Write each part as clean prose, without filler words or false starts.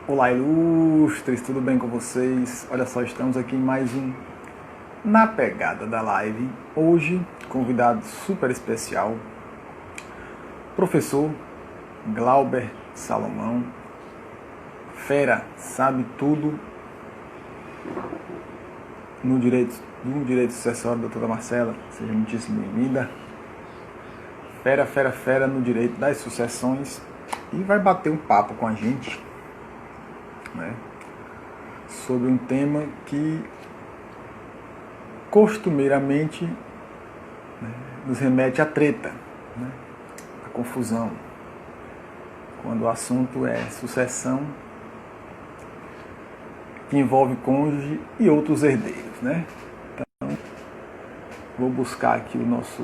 Olá, ilustres, tudo bem com vocês? Olha só, estamos aqui em mais um Na Pegada da Live. Hoje, convidado super especial, professor Glauber Salomão. Fera, sabe tudo no direito sucessório, doutora Marcela. Seja muitíssimo bem-vinda. Fera no direito das sucessões e vai bater um papo com a gente, né, sobre um tema que costumeiramente, né, nos remete à treta, né, à confusão, quando o assunto é sucessão que envolve cônjuge e outros herdeiros, né? Então, vou buscar aqui o nosso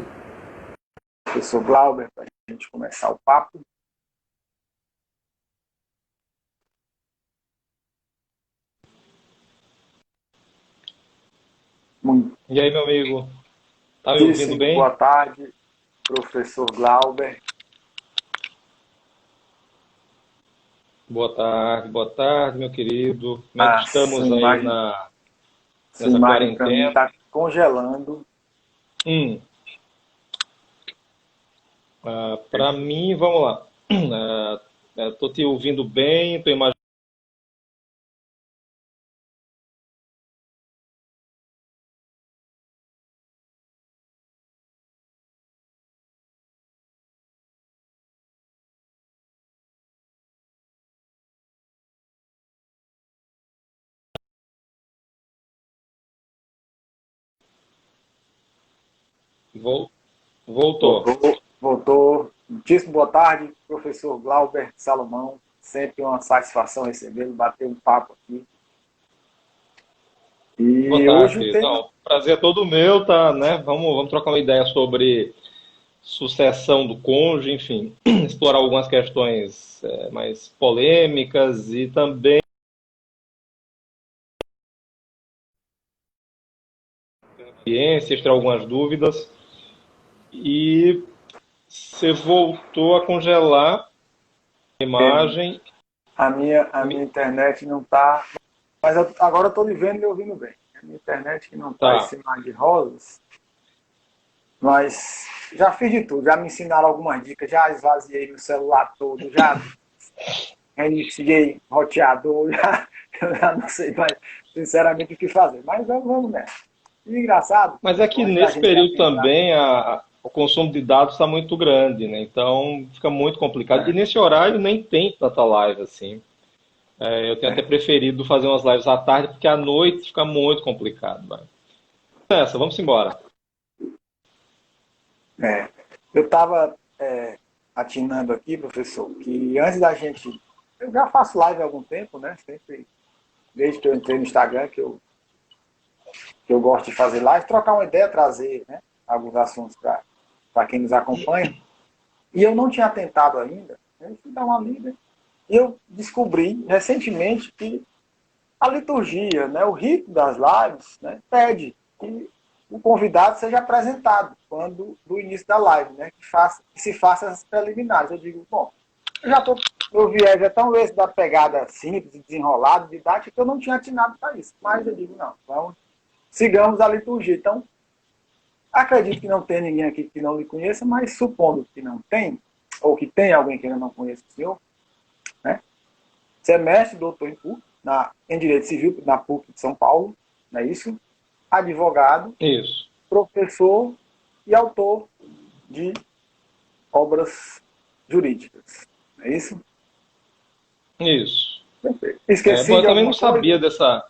professor Glauber para a gente começar o papo. E aí, meu amigo? Tá me ouvindo Muitíssimo boa bem? tarde, professor Glauber. Boa tarde, meu querido. Como é que estamos aí Sua nessa imagem para mim quarentena? está congelando. Hum, Para mim, vamos lá. Tô te ouvindo bem, tô imaginando. Voltou. Voltou. Muitíssimo boa tarde, professor Glauber Salomão. Sempre uma satisfação recebê-lo, bater um papo aqui. Boa E tarde, hoje o querido. tema Não, prazer é todo meu, tá, né? Vamos trocar uma ideia sobre sucessão do cônjuge, enfim, explorar algumas questões mais polêmicas e também experiências, ter algumas dúvidas. E você voltou a congelar a imagem. a minha internet não está. Mas agora eu estou lhe vendo e lhe ouvindo bem. A minha internet que não está Tá. esse mar de rosas, mas já fiz de tudo. Já me ensinaram algumas dicas, já esvaziei meu celular todo, já reiniciei roteador, eu já não sei mais, sinceramente, o que fazer. Mas vamos nessa. E engraçado, Mas é que antes da nesse gente período adentrar, também o consumo de dados está muito grande, né? Então fica muito complicado. E é, nesse horário nem tem tanta live assim. Eu tenho até é, preferido fazer umas lives à tarde, porque à noite fica muito complicado. Vai. Nessa, vamos embora. eu estava atinando aqui, professor, que antes da gente. Eu já faço live há algum tempo, né? Sempre, desde que eu entrei no Instagram, que eu gosto de fazer live, trocar uma ideia, trazer, né, alguns assuntos para quem nos acompanha. E eu não tinha tentado ainda, né, eu fui dar uma lida, e eu descobri recentemente que a liturgia, né, o rito das lives, né, pede que o convidado seja apresentado quando do início da live, né, que se faça as preliminares. Eu digo, bom, meu viés é tão esse da pegada simples, desenrolada, didática, que eu não tinha atinado para isso. Mas eu digo, não, sigamos a liturgia. Então, acredito que não tem ninguém aqui que não lhe conheça, mas supondo que não tem, ou que tem alguém que ainda não conheça o senhor, né? Você é mestre, doutor em Direito Civil na PUC de São Paulo, não é isso? Advogado, Isso, professor e autor de obras jurídicas, não é isso? isso. Perfeito. Bom, Esqueci eu de também não alguma coisa? sabia dessa.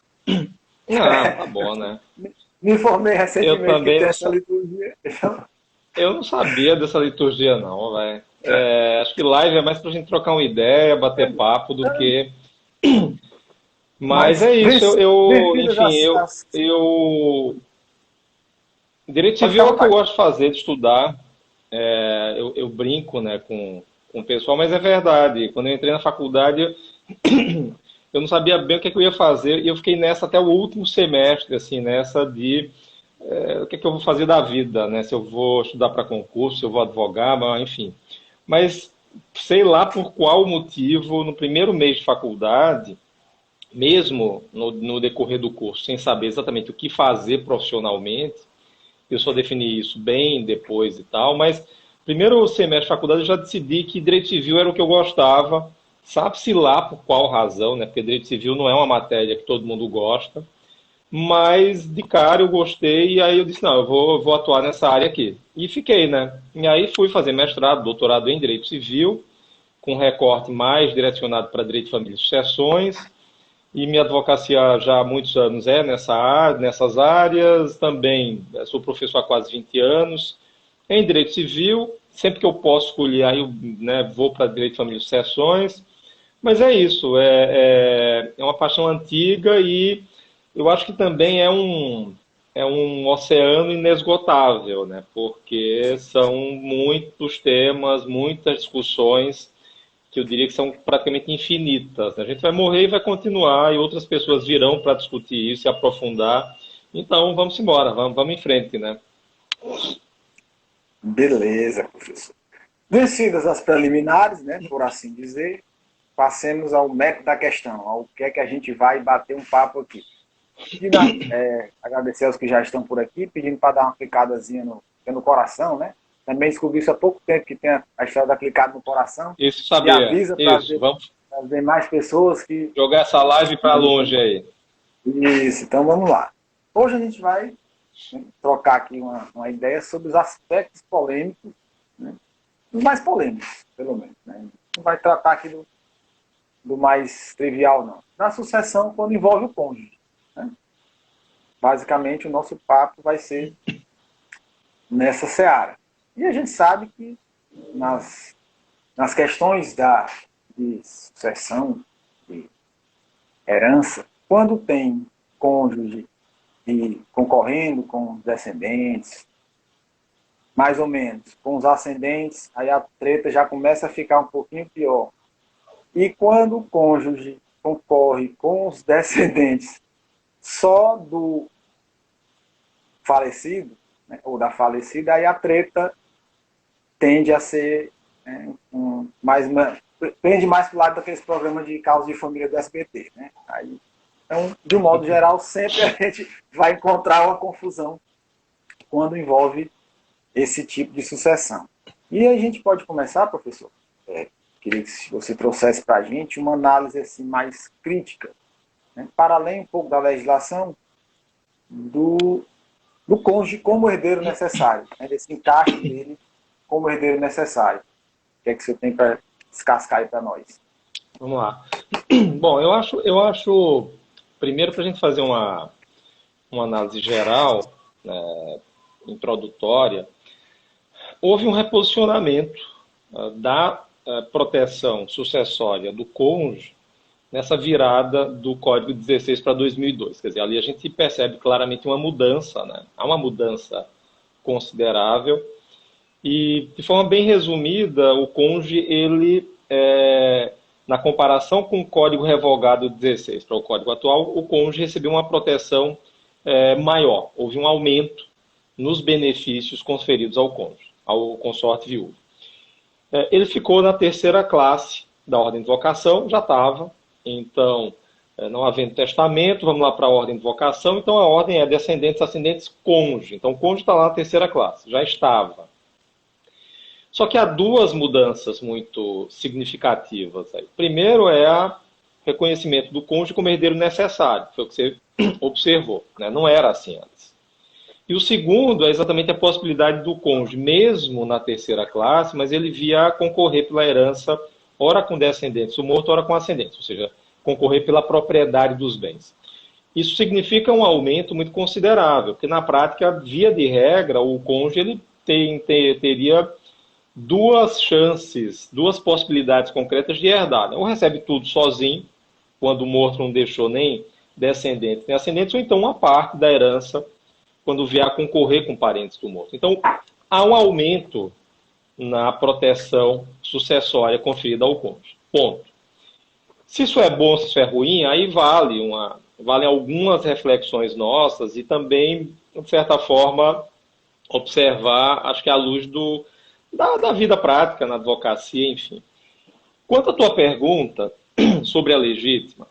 Não, tá bom, né? Me informei Eu recentemente que também tem não, essa liturgia. Então, eu não sabia dessa liturgia, não, velho. Acho que live é mais pra gente trocar uma ideia, bater papo do que. Mas mas é isso, vencidas enfim, direito pode ficar civil à é o que eu vontade. gosto de fazer, de estudar. Eu brinco, né, com o pessoal, mas é verdade. Quando eu entrei na faculdade, eu não sabia bem o que, é que eu ia fazer e eu fiquei nessa até o último semestre, assim, nessa de o que, é que eu vou fazer da vida, né? Se eu vou estudar para concurso, se eu vou advogar, enfim. Mas sei lá por qual motivo, no primeiro mês de faculdade, mesmo no decorrer do curso, sem saber exatamente o que fazer profissionalmente, eu só defini isso bem depois e tal, mas primeiro semestre de faculdade eu já decidi que Direito Civil era o que eu gostava, sabe-se lá por qual razão, né? Porque Direito Civil não é uma matéria que todo mundo gosta, mas de cara eu gostei e aí eu disse, não, eu vou atuar nessa área aqui. E fiquei, né? E aí fui fazer mestrado, doutorado em Direito Civil, com recorte mais direcionado para Direito de Família e Sucessões, e minha advocacia já há muitos anos é nessas áreas, também sou professor há quase 20 anos, em Direito Civil, sempre que eu posso escolher, aí eu, né, vou para Direito de Família e Sucessões, mas é isso, é uma paixão antiga e eu acho que também é um oceano inesgotável, né? Porque são muitos temas, muitas discussões que eu diria que são praticamente infinitas, né? A gente vai morrer e vai continuar, e outras pessoas virão para discutir isso e aprofundar. Então, vamos embora, vamos em frente, né? Beleza, professor. Vencidas as preliminares, né, por assim dizer, passemos ao mérito da questão, ao que é que a gente vai bater um papo aqui. Pedindo, agradecer aos que já estão por aqui, pedindo para dar uma clicadazinha no coração, né? Também descobri isso há pouco tempo que tem a história da clicada no coração. Isso E sabia. avisa para Isso, vamos as demais pessoas que... jogar essa live para longe aí. Isso, então vamos lá. Hoje a gente vai, né, trocar aqui uma ideia sobre os aspectos polêmicos, né? Os mais polêmicos, pelo menos. Né? Não vai tratar aqui do mais trivial, não. Da sucessão quando envolve o cônjuge. Né? Basicamente, o nosso papo vai ser nessa seara. E a gente sabe que nas questões de sucessão, de herança, quando tem cônjuge e concorrendo com os descendentes, mais ou menos, com os ascendentes, aí a treta já começa a ficar um pouquinho pior. E quando o cônjuge concorre com os descendentes só do falecido, né, ou da falecida, aí a treta tende a ser pende mais para o lado daqueles programas de causa de família do SBT. Né? Aí, então, de um modo geral, sempre a gente vai encontrar uma confusão quando envolve esse tipo de sucessão. E a gente pode começar, professor, queria que você trouxesse para a gente uma análise assim, mais crítica, né? Para além um pouco da legislação, do cônjuge como herdeiro necessário, né? Desse encaixe dele como herdeiro necessário. O que é que você tem para descascar aí para nós? Vamos lá. Bom, eu acho primeiro para a gente fazer uma análise geral, né, introdutória, houve um reposicionamento da proteção sucessória do cônjuge nessa virada do Código 16 para 2002. Quer dizer, ali a gente percebe claramente uma mudança, né? Há uma mudança considerável e, de forma bem resumida, o cônjuge, ele, na comparação com o Código revogado 16 para o Código atual, o cônjuge recebeu uma proteção maior. Houve um aumento nos benefícios conferidos ao cônjuge, ao consorte viúvo. Ele ficou na terceira classe da ordem de vocação, já estava. Então, não havendo testamento, vamos lá para a ordem de vocação. Então, a ordem é descendentes, ascendentes, cônjuge. Então, o cônjuge está lá na terceira classe, já estava. Só que há duas mudanças muito significativas aí. Primeiro é o reconhecimento do cônjuge como herdeiro necessário, foi o que você observou, né? Não era assim antes. E o segundo é exatamente a possibilidade do cônjuge, mesmo na terceira classe, mas ele via concorrer pela herança, ora com descendentes, o morto, ora com ascendentes, ou seja, concorrer pela propriedade dos bens. Isso significa um aumento muito considerável, porque na prática, via de regra, o cônjuge ele teria duas chances, duas possibilidades concretas de herdar. Ou recebe tudo sozinho, quando o morto não deixou nem descendentes nem ascendentes, ou então uma parte da herança quando vier a concorrer com parentes do morto. Então, há um aumento na proteção sucessória conferida ao cônjuge. Ponto. Se isso é bom, se isso é ruim, aí valem algumas reflexões nossas e também, de certa forma, observar, acho que à luz da vida prática na advocacia, enfim. Quanto à tua pergunta sobre a legítima,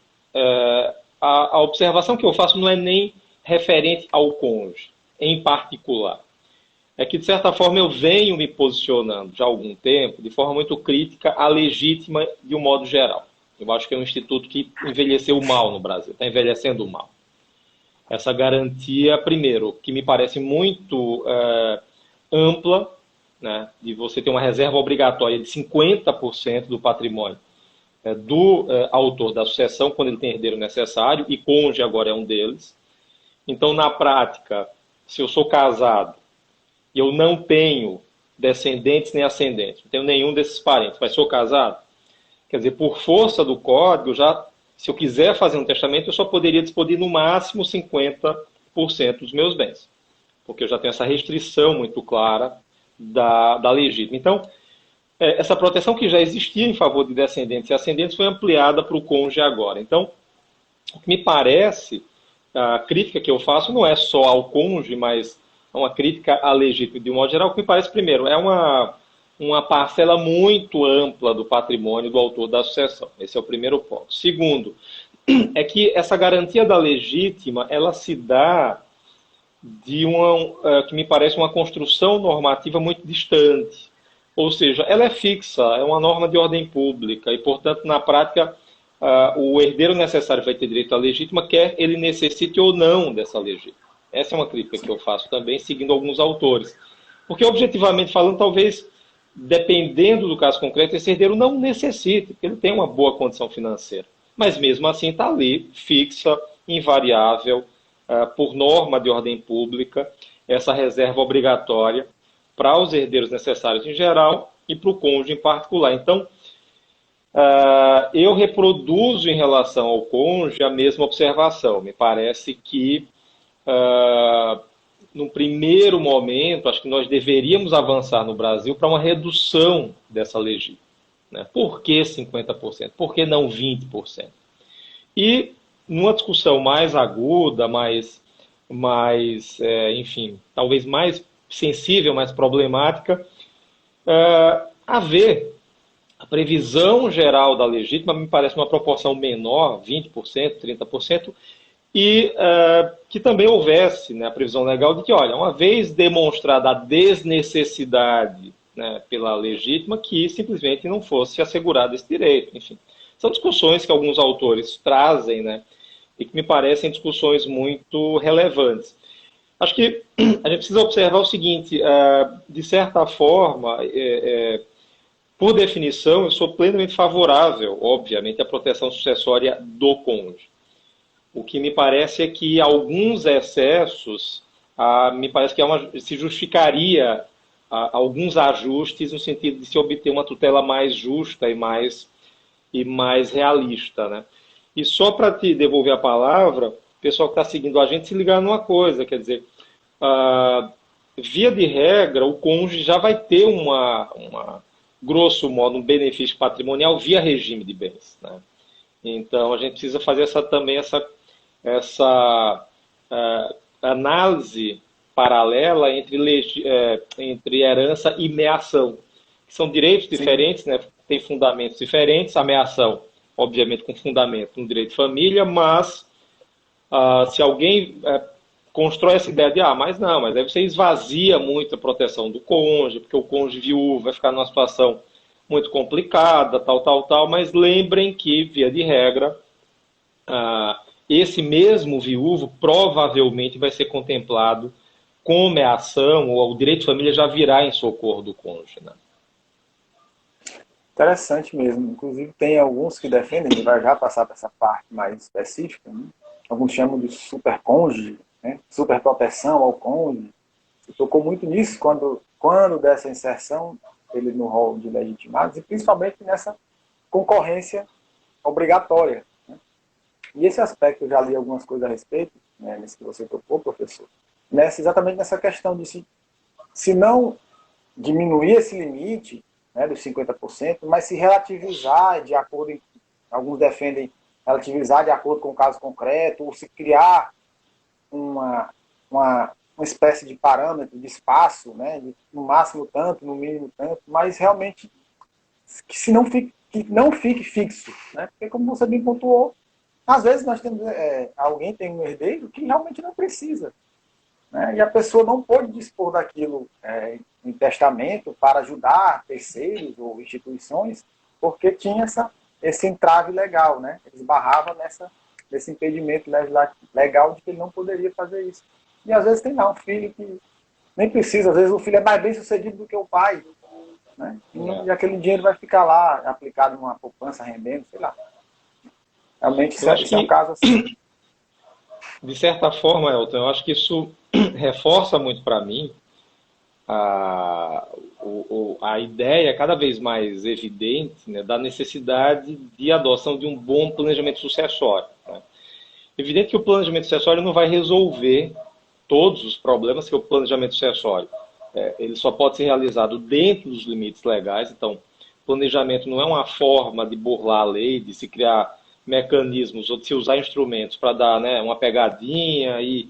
a observação que eu faço não é nem referente ao cônjuge, em particular. É que, de certa forma, eu venho me posicionando já há algum tempo, de forma muito crítica, à legítima de um modo geral. Eu acho que é um instituto que envelheceu mal no Brasil, está envelhecendo mal. Essa garantia, primeiro, que me parece muito ampla, né, de você ter uma reserva obrigatória de 50% do patrimônio do autor da sucessão, quando ele tem herdeiro necessário, e cônjuge agora é um deles. Então, na prática, se eu sou casado e eu não tenho descendentes nem ascendentes, não tenho nenhum desses parentes, mas sou casado, quer dizer, por força do código, já, se eu quiser fazer um testamento, eu só poderia dispor no máximo 50% dos meus bens, porque eu já tenho essa restrição muito clara da legítima. Então, essa proteção que já existia em favor de descendentes e ascendentes foi ampliada para o cônjuge agora. Então, o que me parece, a crítica que eu faço não é só ao cônjuge, mas é uma crítica à legítima de um modo geral. O que me parece, primeiro, é uma parcela muito ampla do patrimônio do autor da sucessão. Esse é o primeiro ponto. Segundo, é que essa garantia da legítima, ela se dá de que me parece uma construção normativa muito distante. Ou seja, ela é fixa, é uma norma de ordem pública e, portanto, na prática, o herdeiro necessário vai ter direito à legítima, quer ele necessite ou não dessa legítima. Essa é uma crítica que eu faço também, seguindo alguns autores. Porque, objetivamente falando, talvez, dependendo do caso concreto, esse herdeiro não necessite, porque ele tem uma boa condição financeira. Mas, mesmo assim, está ali, fixa, invariável, por norma de ordem pública, essa reserva obrigatória para os herdeiros necessários em geral e para o cônjuge em particular. Então, eu reproduzo em relação ao cônjuge a mesma observação. Me parece que, no primeiro momento, acho que nós deveríamos avançar no Brasil para uma redução dessa legítima. Né? Por que 50%? Por que não 20%? E, numa discussão mais aguda, enfim, talvez mais sensível, mais problemática, haver a previsão geral da legítima me parece uma proporção menor, 20%, 30%, e que também houvesse, né, a previsão legal de que, olha, uma vez demonstrada a desnecessidade, né, pela legítima, que simplesmente não fosse assegurado esse direito. Enfim, são discussões que alguns autores trazem, né, e que me parecem discussões muito relevantes. Acho que a gente precisa observar o seguinte, de certa forma, por definição, eu sou plenamente favorável, obviamente, à proteção sucessória do cônjuge. O que me parece é que alguns excessos, me parece que se justificaria alguns ajustes no sentido de se obter uma tutela mais justa e mais realista, né? E só para te devolver a palavra, o pessoal que está seguindo a gente se ligar numa coisa, quer dizer, via de regra, o cônjuge já vai ter grosso modo, um benefício patrimonial via regime de bens, né? Então, a gente precisa fazer também essa análise paralela entre herança e meação, que são direitos diferentes, né? Tem fundamentos diferentes, a meação, obviamente, com fundamento no direito de família, mas se alguém constrói essa ideia de, mas aí você esvazia muito a proteção do cônjuge, porque o cônjuge viúvo vai ficar numa situação muito complicada, tal, mas lembrem que, via de regra, esse mesmo viúvo provavelmente vai ser contemplado com meação, ou o direito de família já virá em socorro do cônjuge, né? Interessante mesmo. Inclusive, tem alguns que defendem, a gente vai já passar para essa parte mais específica, né? Alguns chamam de supercônjuge, né? Superproteção ao cônjuge. Você tocou muito nisso quando dessa inserção, ele no rol de legitimados, e principalmente nessa concorrência obrigatória, né? E esse aspecto, eu já li algumas coisas a respeito, né, nesse que você tocou, professor, exatamente nessa questão de se não diminuir esse limite, né, dos 50%, mas se relativizar de acordo, alguns defendem relativizar de acordo com o caso concreto, ou se criar uma espécie de parâmetro, de espaço, né, no máximo tanto, no mínimo tanto, mas realmente que não fique fixo, né, porque como você bem pontuou, Às vezes nós temos, alguém tem um herdeiro que realmente não precisa, né? E a pessoa não pode dispor daquilo em testamento para ajudar terceiros ou instituições, porque tinha esse entrave legal, né? Ele esbarrava nesse impedimento legal de que ele não poderia fazer isso. E às vezes tem lá um filho que nem precisa, às vezes o filho é mais bem sucedido do que o pai, né? E aquele dinheiro vai ficar lá aplicado numa poupança rendendo, sei lá. Realmente Eu acho isso é um que, caso assim. de certa forma, Elton, eu acho que isso reforça muito para mim a, a ideia cada vez mais evidente, né, da necessidade de adoção de um bom planejamento sucessório, né? Evidente que o planejamento sucessório não vai resolver todos os problemas que o planejamento sucessório. Ele só pode ser realizado dentro dos limites legais, então planejamento não é uma forma de burlar a lei, de se criar mecanismos ou de se usar instrumentos para dar, né, uma pegadinha e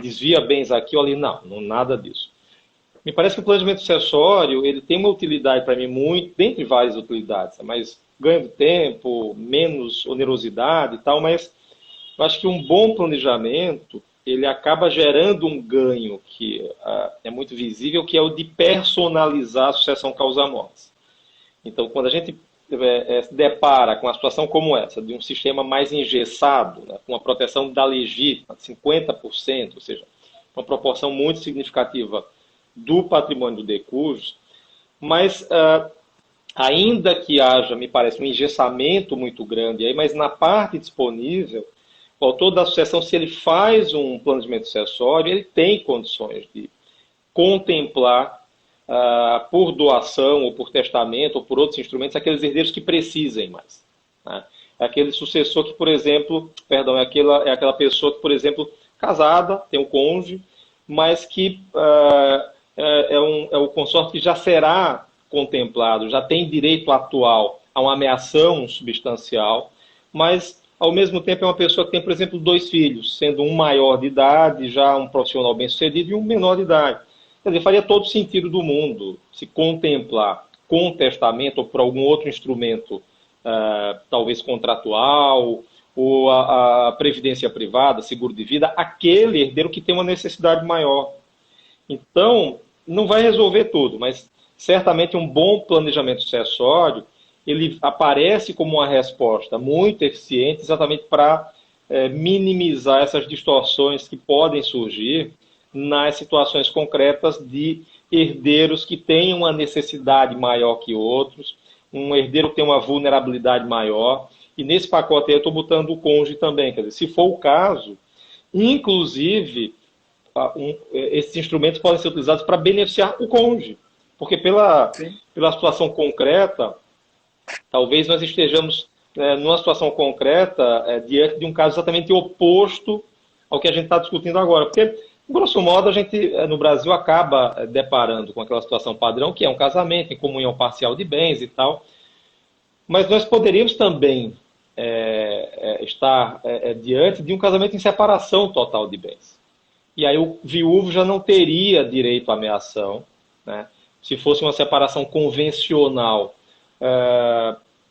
desvia bens aqui ou ali. Não, não, nada disso. Me parece que o planejamento sucessório ele tem uma utilidade para mim muito, dentre várias utilidades, mas ganho de tempo, menos onerosidade e tal, mas eu acho que um bom planejamento ele acaba gerando um ganho que é muito visível, que é o de personalizar a sucessão causa-mortes. Então, quando a gente se depara com uma situação como essa, de um sistema mais engessado, né, com a proteção da legítima, 50%, ou seja, uma proporção muito significativa do patrimônio do decujus, mas ainda que haja, me parece, um engessamento muito grande aí, mas na parte disponível, o autor da sucessão, se ele faz um planejamento sucessório, ele tem condições de contemplar por doação, ou por testamento, ou por outros instrumentos, aqueles herdeiros que precisem mais, né? É aquele sucessor que, por exemplo, perdão, é aquela pessoa que, por exemplo, casada, tem um cônjuge, mas que é o consorte que já será contemplado, já tem direito atual a uma ameação substancial, mas ao mesmo tempo é uma pessoa que tem, por exemplo, 2 filhos, sendo um maior de idade, já um profissional bem-sucedido, e um menor de idade. Quer dizer, faria todo sentido do mundo se contemplar com testamento ou por algum outro instrumento, talvez contratual, ou a previdência privada, seguro de vida, aquele herdeiro que tem uma necessidade maior. Então, não vai resolver tudo, mas certamente um bom planejamento sucessório, ele aparece como uma resposta muito eficiente exatamente para minimizar essas distorções que podem surgir nas situações concretas de herdeiros que têm uma necessidade maior que outros, um herdeiro que tem uma vulnerabilidade maior, e nesse pacote aí eu estou botando o cônjuge também, quer dizer, se for o caso, inclusive esses instrumentos podem ser utilizados para beneficiar o cônjuge, porque Sim. pela situação concreta, talvez nós estejamos numa situação concreta diante de um caso exatamente oposto ao que a gente está discutindo agora, porque grosso modo, a gente, no Brasil, acaba deparando com aquela situação padrão, que é um casamento em comunhão parcial de bens e tal. Mas nós poderíamos também estar diante de um casamento em separação total de bens. E aí o viúvo já não teria direito à ameação, né? Se fosse uma separação convencional,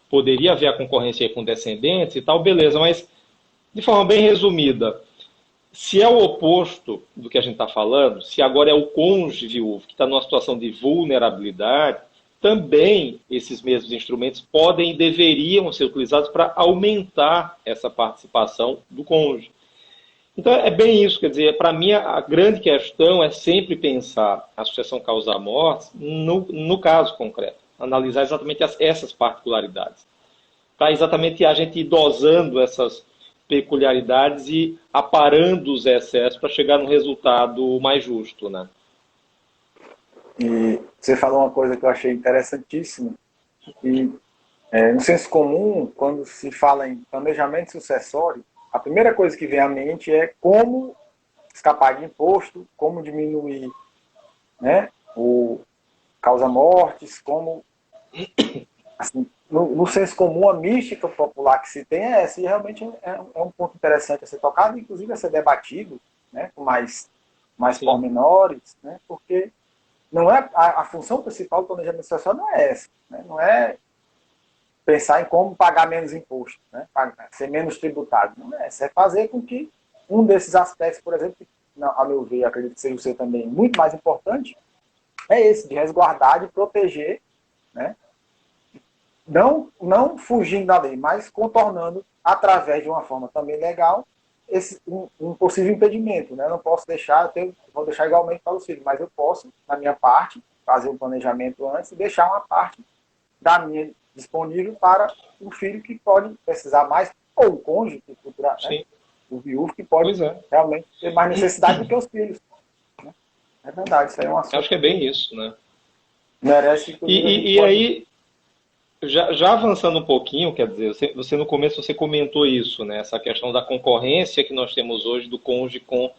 poderia haver a concorrência com descendentes e tal, beleza, mas de forma bem resumida, se é o oposto do que a gente está falando, se agora é o cônjuge viúvo que está numa situação de vulnerabilidade, também esses mesmos instrumentos podem e deveriam ser utilizados para aumentar essa participação do cônjuge. Então é bem isso, quer dizer, para mim a grande questão é sempre pensar a sucessão causa-morte no caso concreto, analisar exatamente essas particularidades, para exatamente a gente ir dosando essas peculiaridades e aparando os excessos para chegar no resultado mais justo, né? E você falou uma coisa que eu achei interessantíssima. E no senso comum, quando se fala em planejamento sucessório, a primeira coisa que vem à mente é como escapar de imposto, como diminuir, né, o causa-mortes, como, assim, no senso comum, a mística popular que se tem é essa, e realmente é um ponto interessante a ser tocado, inclusive a ser debatido, né, com mais Sim, pormenores, né, porque não é a função principal do planejamento sucessório não é essa, né, não é pensar em como pagar menos imposto, né? Ser menos tributado. Não é, isso é fazer com que um desses aspectos, por exemplo, que, a meu ver, acredito que seja o seu também muito mais importante, é esse, de resguardar, de proteger, né? Não fugindo da lei, mas contornando, através de uma forma também legal, um possível impedimento. Né? Eu não posso deixar, vou deixar igualmente para os filhos, mas eu posso, na minha parte, fazer o planejamento antes e deixar uma parte da minha disponível para o filho que pode precisar mais, ou o cônjuge, que futura, né? O viúvo, que pode realmente ter mais necessidade do que os filhos. Né? É verdade, isso aí é um assunto. Eu acho que é bem isso, né? Merece, e aí, já avançando um pouquinho, quer dizer, você no começo você comentou isso, né? Essa questão da concorrência que nós temos hoje do cônjuge com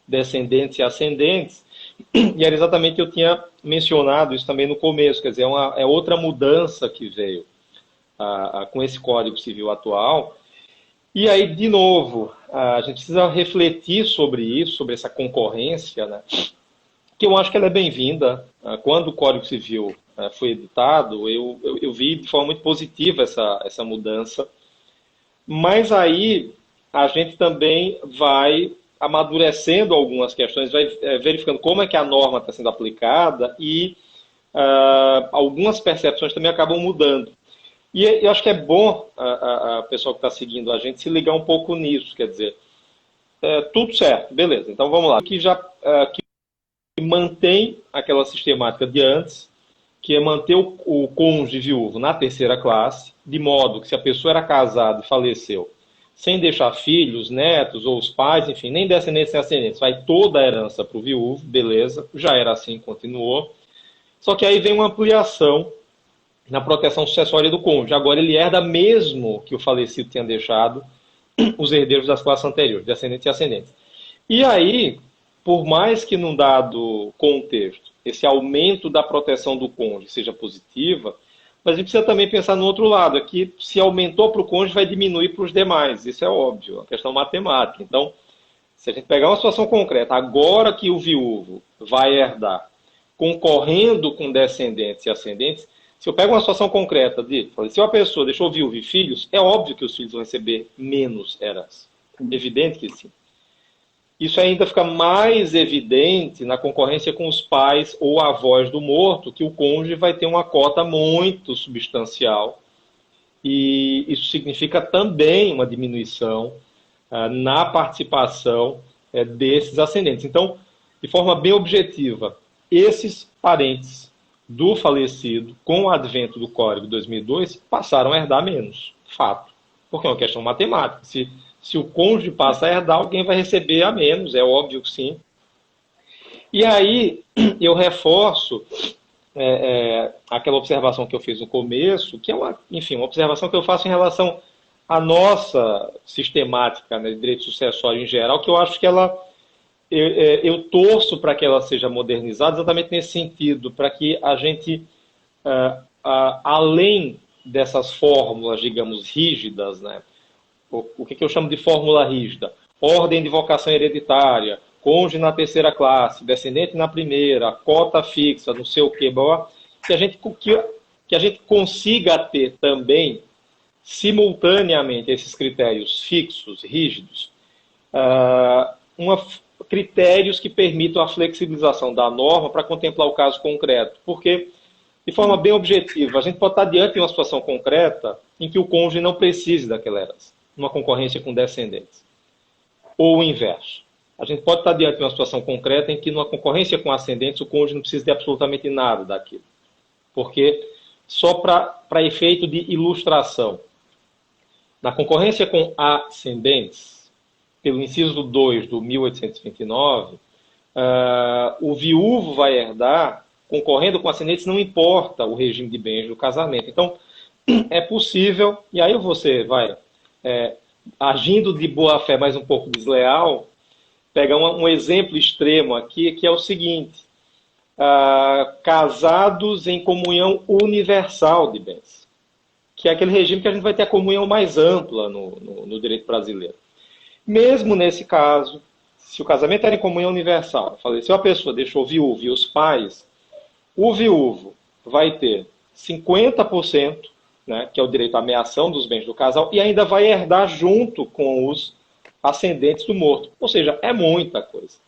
descendentes e ascendentes, e era exatamente o que eu tinha mencionado isso também no começo, quer dizer, é outra mudança que veio com esse Código Civil atual. E aí, de novo, a gente precisa refletir sobre isso, sobre essa concorrência, né? Que eu acho que ela é bem-vinda. Quando o Código Civil foi editado, eu vi de forma muito positiva essa mudança. Mas aí a gente também vai amadurecendo algumas questões, vai verificando como é que a norma está sendo aplicada e algumas percepções também acabam mudando. E eu acho que é bom a pessoa que está seguindo a gente se ligar um pouco nisso, quer dizer, tudo certo, beleza, então vamos lá. Que mantém aquela sistemática de antes, que é manter o cônjuge viúvo na terceira classe, de modo que se a pessoa era casada e faleceu, sem deixar filhos, netos ou os pais, enfim, nem descendentes nem ascendentes, vai toda a herança para o viúvo, beleza, já era assim, continuou. Só que aí vem uma ampliação na proteção sucessória do cônjuge. Agora ele herda mesmo que o falecido tenha deixado os herdeiros das classes anteriores, descendentes e ascendentes. E aí, por mais que num dado contexto esse aumento da proteção do cônjuge seja positiva, mas a gente precisa também pensar no outro lado, é que se aumentou para o cônjuge, vai diminuir para os demais. Isso é óbvio, é uma questão matemática. Então, se a gente pegar uma situação concreta, agora que o viúvo vai herdar, concorrendo com descendentes e ascendentes, se eu pego uma situação concreta de, se uma pessoa deixou viúvo e filhos, é óbvio que os filhos vão receber menos herança. Evidente que sim. Isso ainda fica mais evidente na concorrência com os pais ou avós do morto, que o cônjuge vai ter uma cota muito substancial. E isso significa também uma diminuição na participação desses ascendentes. Então, de forma bem objetiva, esses parentes do falecido, com o advento do Código de 2002, passaram a herdar menos. Fato. Porque é uma questão matemática. Se o cônjuge passa a herdar, alguém vai receber a menos, é óbvio que sim. E aí eu reforço aquela observação que eu fiz no começo, que é uma observação que eu faço em relação à nossa sistemática, né, de direito sucessório em geral, que eu acho que eu torço para que ela seja modernizada exatamente nesse sentido, para que a gente, além dessas fórmulas, digamos, rígidas, né, o que eu chamo de fórmula rígida, ordem de vocação hereditária, cônjuge na terceira classe, descendente na primeira, cota fixa, não sei o quê, que a gente consiga ter também, simultaneamente, esses critérios fixos, rígidos, critérios que permitam a flexibilização da norma para contemplar o caso concreto. Porque, de forma bem objetiva, a gente pode estar diante de uma situação concreta em que o cônjuge não precise daquela herança, numa concorrência com descendentes. Ou o inverso. A gente pode estar diante de uma situação concreta em que, numa concorrência com ascendentes, o cônjuge não precisa de absolutamente nada daquilo. Porque, só para efeito de ilustração, na concorrência com ascendentes, pelo inciso 2 do 1829, o viúvo vai herdar, concorrendo com ascendentes, não importa o regime de bens do casamento. Então, é possível, e aí você vai, agindo de boa fé, mas um pouco desleal, pegar um exemplo extremo aqui, que é o seguinte: casados em comunhão universal de bens, que é aquele regime que a gente vai ter a comunhão mais ampla no direito brasileiro. Mesmo nesse caso, se o casamento era em comunhão universal, faleceu a pessoa, deixou viúvo e os pais, o viúvo vai ter 50% né, que é o direito à meação dos bens do casal, e ainda vai herdar junto com os ascendentes do morto. Ou seja, é muita coisa.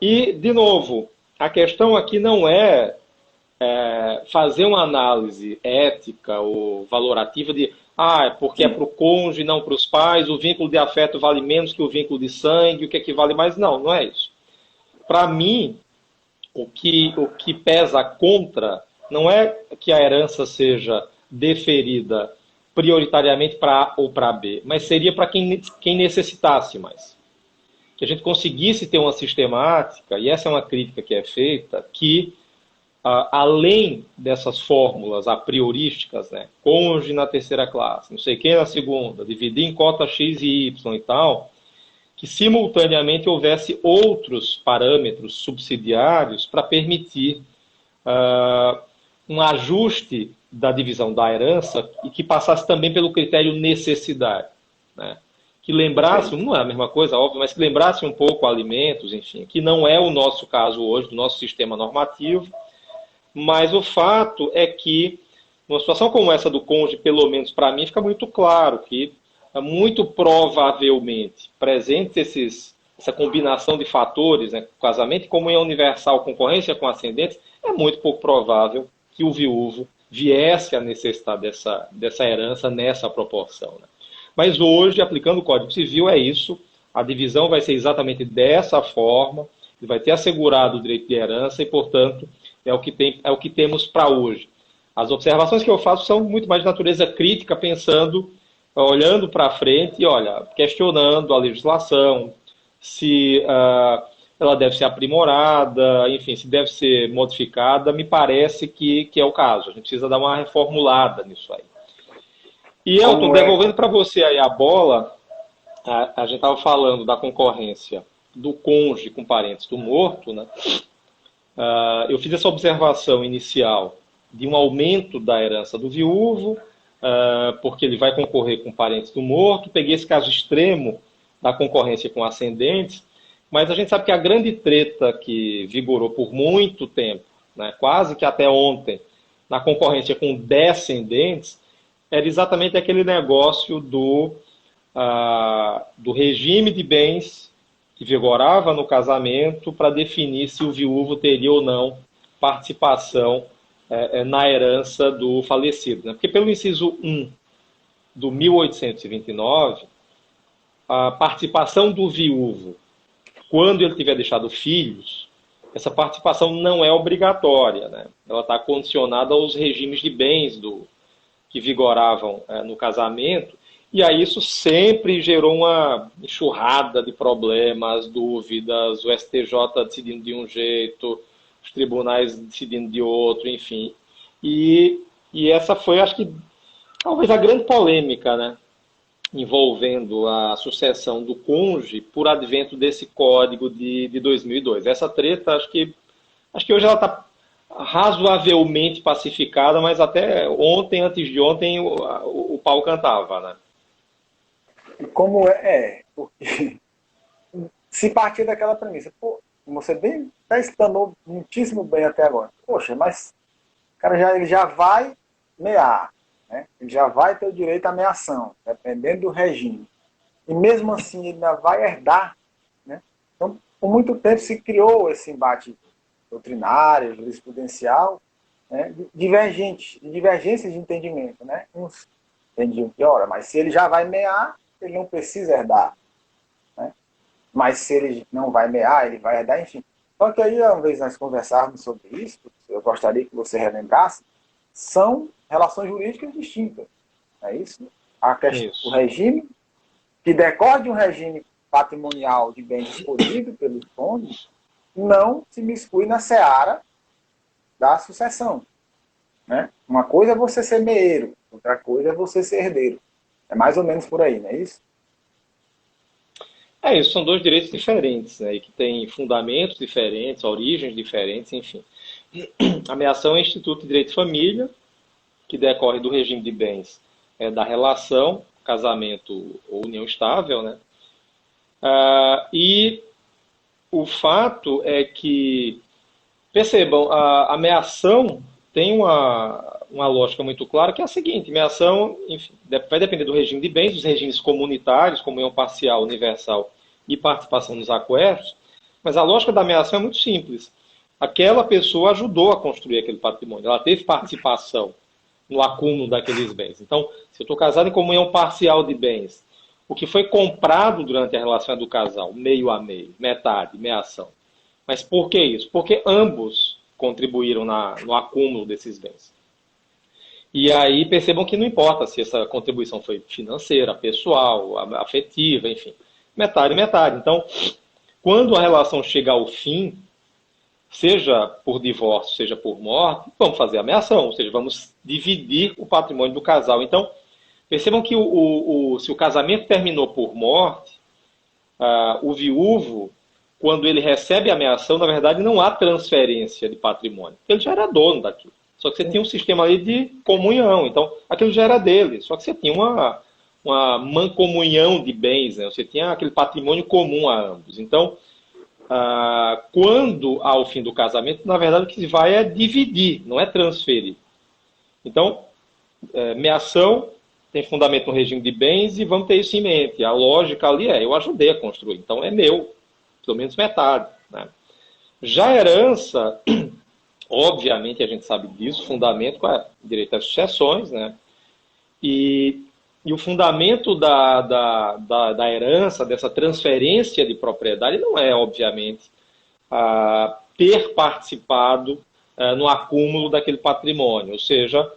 E, de novo, a questão aqui não é fazer uma análise ética ou valorativa de é porque é Sim. para o cônjuge, não para os pais, o vínculo de afeto vale menos que o vínculo de sangue, o que é que vale mais? Não, não é isso. Para mim, o que pesa contra não é que a herança seja deferida prioritariamente para A ou para B, mas seria para quem necessitasse mais. Que a gente conseguisse ter uma sistemática, e essa é uma crítica que é feita, que além dessas fórmulas a priorísticas, né, cônjuge na terceira classe, não sei quem na segunda, dividir em cota X e Y e tal, que simultaneamente houvesse outros parâmetros subsidiários para permitir um ajuste da divisão da herança e que passasse também pelo critério necessidade, né? Que lembrasse, Perfeito. não é a mesma coisa, óbvio, mas que lembrasse um pouco alimentos, enfim, que não é o nosso caso hoje, do nosso sistema normativo, mas o fato é que, numa situação como essa do cônjuge, pelo menos para mim, fica muito claro que, muito provavelmente, presentes essa combinação de fatores, né, casamento, comunhão universal, concorrência com ascendentes, é muito pouco provável que o viúvo viesse a necessitar dessa herança nessa proporção, né? Mas hoje, aplicando o Código Civil, é isso. A divisão vai ser exatamente dessa forma, ele vai ter assegurado o direito de herança e, portanto, é o que temos para hoje. As observações que eu faço são muito mais de natureza crítica, pensando, olhando para frente e, olha, questionando a legislação, se ela deve ser aprimorada, enfim, se deve ser modificada, me parece que é o caso. A gente precisa dar uma reformulada nisso aí. E, Elton, Como é? devolvendo para você aí a bola, a gente estava falando da concorrência do cônjuge com parentes do morto, né? Eu fiz essa observação inicial de um aumento da herança do viúvo, porque ele vai concorrer com parentes do morto. Peguei esse caso extremo da concorrência com ascendentes, mas a gente sabe que a grande treta que vigorou por muito tempo, né, quase que até ontem, na concorrência com descendentes, era exatamente aquele negócio do regime de bens que vigorava no casamento para definir se o viúvo teria ou não participação na herança do falecido, né? Porque pelo inciso 1 do 1829, a participação do viúvo, quando ele tiver deixado filhos, essa participação não é obrigatória, né? Ela está condicionada aos regimes de bens que vigoravam no casamento, e aí isso sempre gerou uma enxurrada de problemas, dúvidas, o STJ decidindo de um jeito, os tribunais decidindo de outro, enfim. E essa foi, acho que, talvez a grande polêmica, né, envolvendo a sucessão do cônjuge por advento desse código de 2002. Essa treta, acho que hoje ela está razoavelmente pacificada, mas até ontem, antes de ontem, o pau cantava, né? E como porque se partir daquela premissa, pô, você bem até explanou muitíssimo bem até agora. Poxa, mas o cara ele já vai mear, né? Ele já vai ter o direito à meação, dependendo do regime. E mesmo assim ele ainda vai herdar, né? Então, por muito tempo se criou esse embate doutrinário, jurisprudencial, né? Divergências de entendimento, né? Uns entendiam que, ora, mas se ele já vai mear, ele não precisa herdar, né? Mas se ele não vai mear, ele vai herdar, enfim. Só que aí, uma vez nós conversarmos sobre isso, eu gostaria que você relembrasse, são relações jurídicas distintas. É isso? O Isso. regime que decorre de um regime patrimonial de bens disponíveis pelos cônjuges não se miscui na seara da sucessão, né? Uma coisa é você ser meeiro, outra coisa é você ser herdeiro. É mais ou menos por aí, não é isso? Isso são dois direitos diferentes, né, e que têm fundamentos diferentes, origens diferentes, enfim. A meação é Instituto de Direito de Família, que decorre do regime de bens da relação, casamento ou união estável, né? E o fato é que, percebam, a meação tem uma lógica muito clara, que é a seguinte: meação, enfim, vai depender do regime de bens, dos regimes comunitários, comunhão parcial, universal e participação nos aquestos, mas a lógica da meação é muito simples. Aquela pessoa ajudou a construir aquele patrimônio, ela teve participação no acúmulo daqueles bens. Então, se eu estou casado em comunhão parcial de bens, o que foi comprado durante a relação é do casal, meio a meio, metade, meação. Mas por que isso? Porque ambos contribuíram no acúmulo desses bens. E aí percebam que não importa se essa contribuição foi financeira, pessoal, afetiva, enfim, metade, metade. Então, quando a relação chega ao fim, seja por divórcio, seja por morte, vamos fazer a meação, ou seja, vamos dividir o patrimônio do casal. Então, percebam que se o casamento terminou por morte, o viúvo, quando ele recebe a meação, na verdade não há transferência de patrimônio. Ele já era dono daquilo. Só que você tinha um sistema ali de comunhão. Então, aquilo já era dele. Só que você tinha uma mancomunhão de bens, né? Você tinha aquele patrimônio comum a ambos. Então, quando há o fim do casamento, na verdade o que se vai é dividir, não é transferir. Então, meação tem fundamento no regime de bens e vamos ter isso em mente. A lógica ali eu ajudei a construir, então é meu, pelo menos metade, né? Já a herança, obviamente a gente sabe disso, fundamento com o direito às sucessões, né? E o fundamento da herança, dessa transferência de propriedade, não é, obviamente, ter participado no acúmulo daquele patrimônio. Ou seja,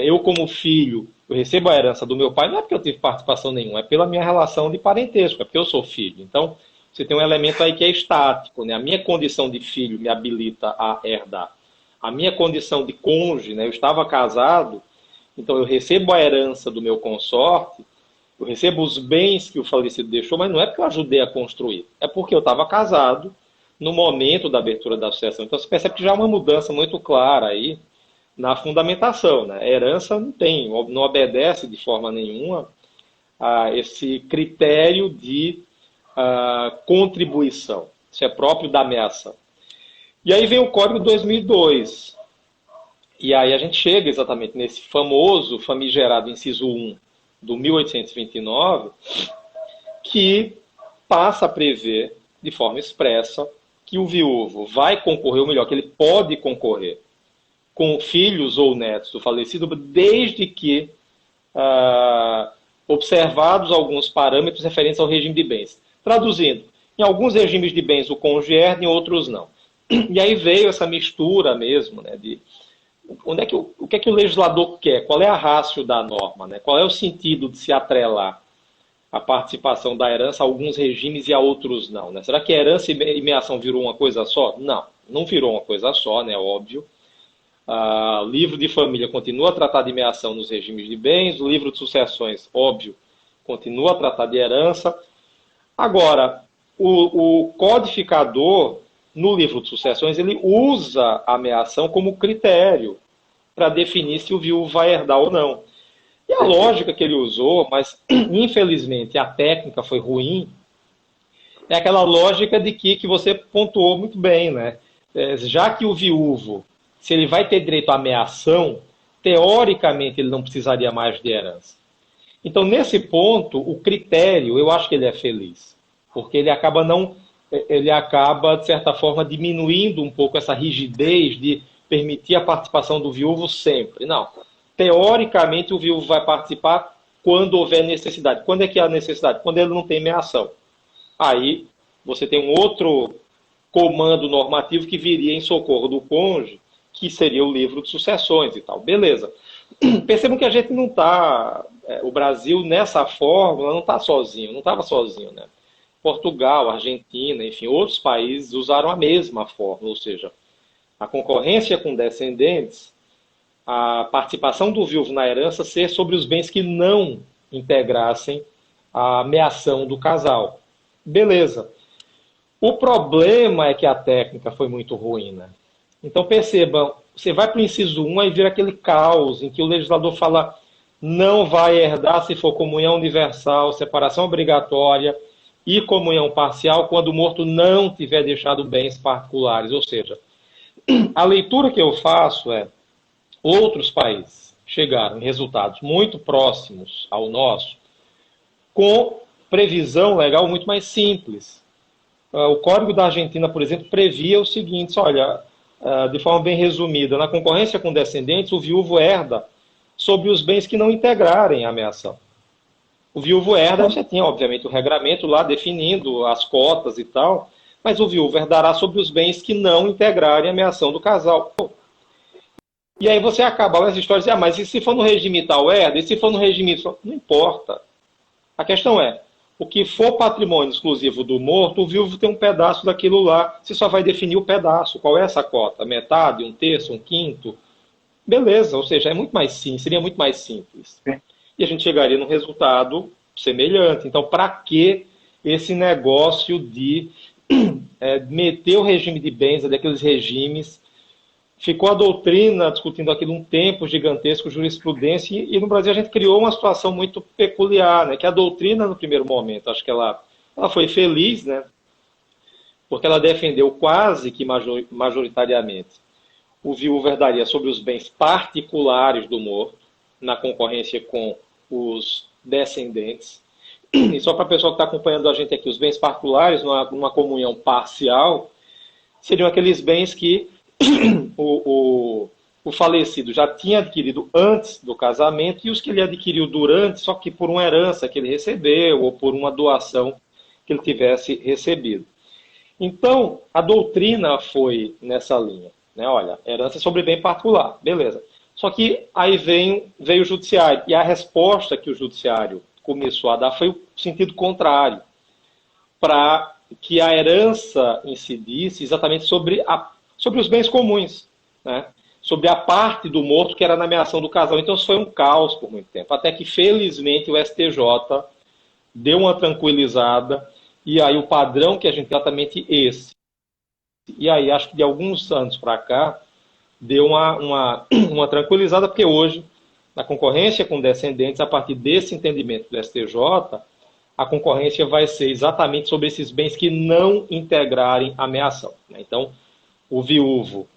eu como filho, eu recebo a herança do meu pai, não é porque eu tive participação nenhuma, é pela minha relação de parentesco, é porque eu sou filho. Então, você tem um elemento aí que é estático, né? A minha condição de filho me habilita a herdar. A minha condição de cônjuge, né? Eu estava casado, então eu recebo a herança do meu consorte, eu recebo os bens que o falecido deixou, mas não é porque eu ajudei a construir, é porque eu estava casado no momento da abertura da sucessão. Então você percebe que já há uma mudança muito clara aí na fundamentação, né? A herança não obedece de forma nenhuma a esse critério de contribuição. Isso é próprio da meação. E aí vem o Código 2002. E aí a gente chega exatamente nesse famoso, famigerado inciso 1 do 1829, que passa a prever de forma expressa que o viúvo vai concorrer, ou melhor, que ele pode concorrer com filhos ou netos do falecido, desde que observados alguns parâmetros referentes ao regime de bens. Traduzindo, em alguns regimes de bens o cônjuge herda, em outros não. E aí veio essa mistura mesmo, né, de o que é que o legislador quer? Qual é a ratio da norma? Né? Qual é o sentido de se atrelar a participação da herança a alguns regimes e a outros não? Né? Será que herança e meação virou uma coisa só? Não, não virou uma coisa só, né? Óbvio. O livro de família continua a tratar de meação nos regimes de bens, o livro de sucessões, óbvio, continua a tratar de herança. Agora, o codificador, no livro de sucessões, ele usa a meação como critério para definir se o viúvo vai herdar ou não. E a lógica que ele usou, mas infelizmente a técnica foi ruim, é aquela lógica de que você pontuou muito bem, né? Já que o viúvo, se ele vai ter direito à meação, teoricamente ele não precisaria mais de herança. Então, nesse ponto, o critério, eu acho que ele é feliz, porque ele acaba, de certa forma, diminuindo um pouco essa rigidez de permitir a participação do viúvo sempre. Não. Teoricamente, o viúvo vai participar quando houver necessidade. Quando é que há necessidade? Quando ele não tem meação. Aí, você tem um outro comando normativo que viria em socorro do cônjuge, que seria o livro de sucessões e tal. Beleza. Percebam que a gente não está... o Brasil, nessa fórmula, não está sozinho, não estava sozinho, né? Portugal, Argentina, enfim, outros países usaram a mesma fórmula, ou seja, a concorrência com descendentes, a participação do viúvo na herança ser sobre os bens que não integrassem a meação do casal. Beleza. O problema é que a técnica foi muito ruim, né? Então percebam, você vai para o inciso 1 e vira aquele caos em que o legislador fala não vai herdar se for comunhão universal, separação obrigatória e comunhão parcial quando o morto não tiver deixado bens particulares. Ou seja, a leitura que eu faço é outros países chegaram em resultados muito próximos ao nosso, com previsão legal muito mais simples. O Código da Argentina, por exemplo, previa o seguinte: olha, de forma bem resumida, na concorrência com descendentes, o viúvo herda sobre os bens que não integrarem a ameação. O viúvo herda, você tinha, obviamente, o regramento lá definindo as cotas e tal, mas o viúvo herdará sobre os bens que não integrarem a ameação do casal. E aí você acaba essa história de dizer, mas e se for no regime tal herda? E se for no regime tal? Não importa. A questão é, o que for patrimônio exclusivo do morto, o viúvo tem um pedaço daquilo lá, você só vai definir o pedaço. Qual é essa cota? Metade, um terço, um quinto? Beleza, ou seja, é muito mais simples, seria muito mais simples. Sim. E a gente chegaria num resultado semelhante. Então, para que esse negócio de meter o regime de bens, daqueles regimes? Ficou a doutrina discutindo aquilo um tempo gigantesco, jurisprudência, e no Brasil a gente criou uma situação muito peculiar, né? Que a doutrina, no primeiro momento, acho que ela foi feliz, né? Porque ela defendeu quase que majoritariamente o viúvo herdaria sobre os bens particulares do morto, na concorrência com os descendentes. E só para a pessoa que está acompanhando a gente aqui, os bens particulares, numa comunhão parcial, seriam aqueles bens que o falecido já tinha adquirido antes do casamento e os que ele adquiriu durante, só que por uma herança que ele recebeu ou por uma doação que ele tivesse recebido. Então, a doutrina foi nessa linha, né? Olha, herança sobre bem particular, beleza. Só que aí veio o judiciário, e a resposta que o judiciário começou a dar foi o sentido contrário, para que a herança incidisse exatamente sobre os bens comuns, né? Sobre a parte do morto que era na ameação do casal. Então isso foi um caos por muito tempo, até que felizmente o STJ deu uma tranquilizada, e aí o padrão que a gente tem é exatamente esse. E aí acho que de alguns anos para cá deu uma tranquilizada, porque hoje, na concorrência com descendentes, a partir desse entendimento do STJ, a concorrência vai ser exatamente sobre esses bens que não integrarem a ameação, né? Então, o viúvo,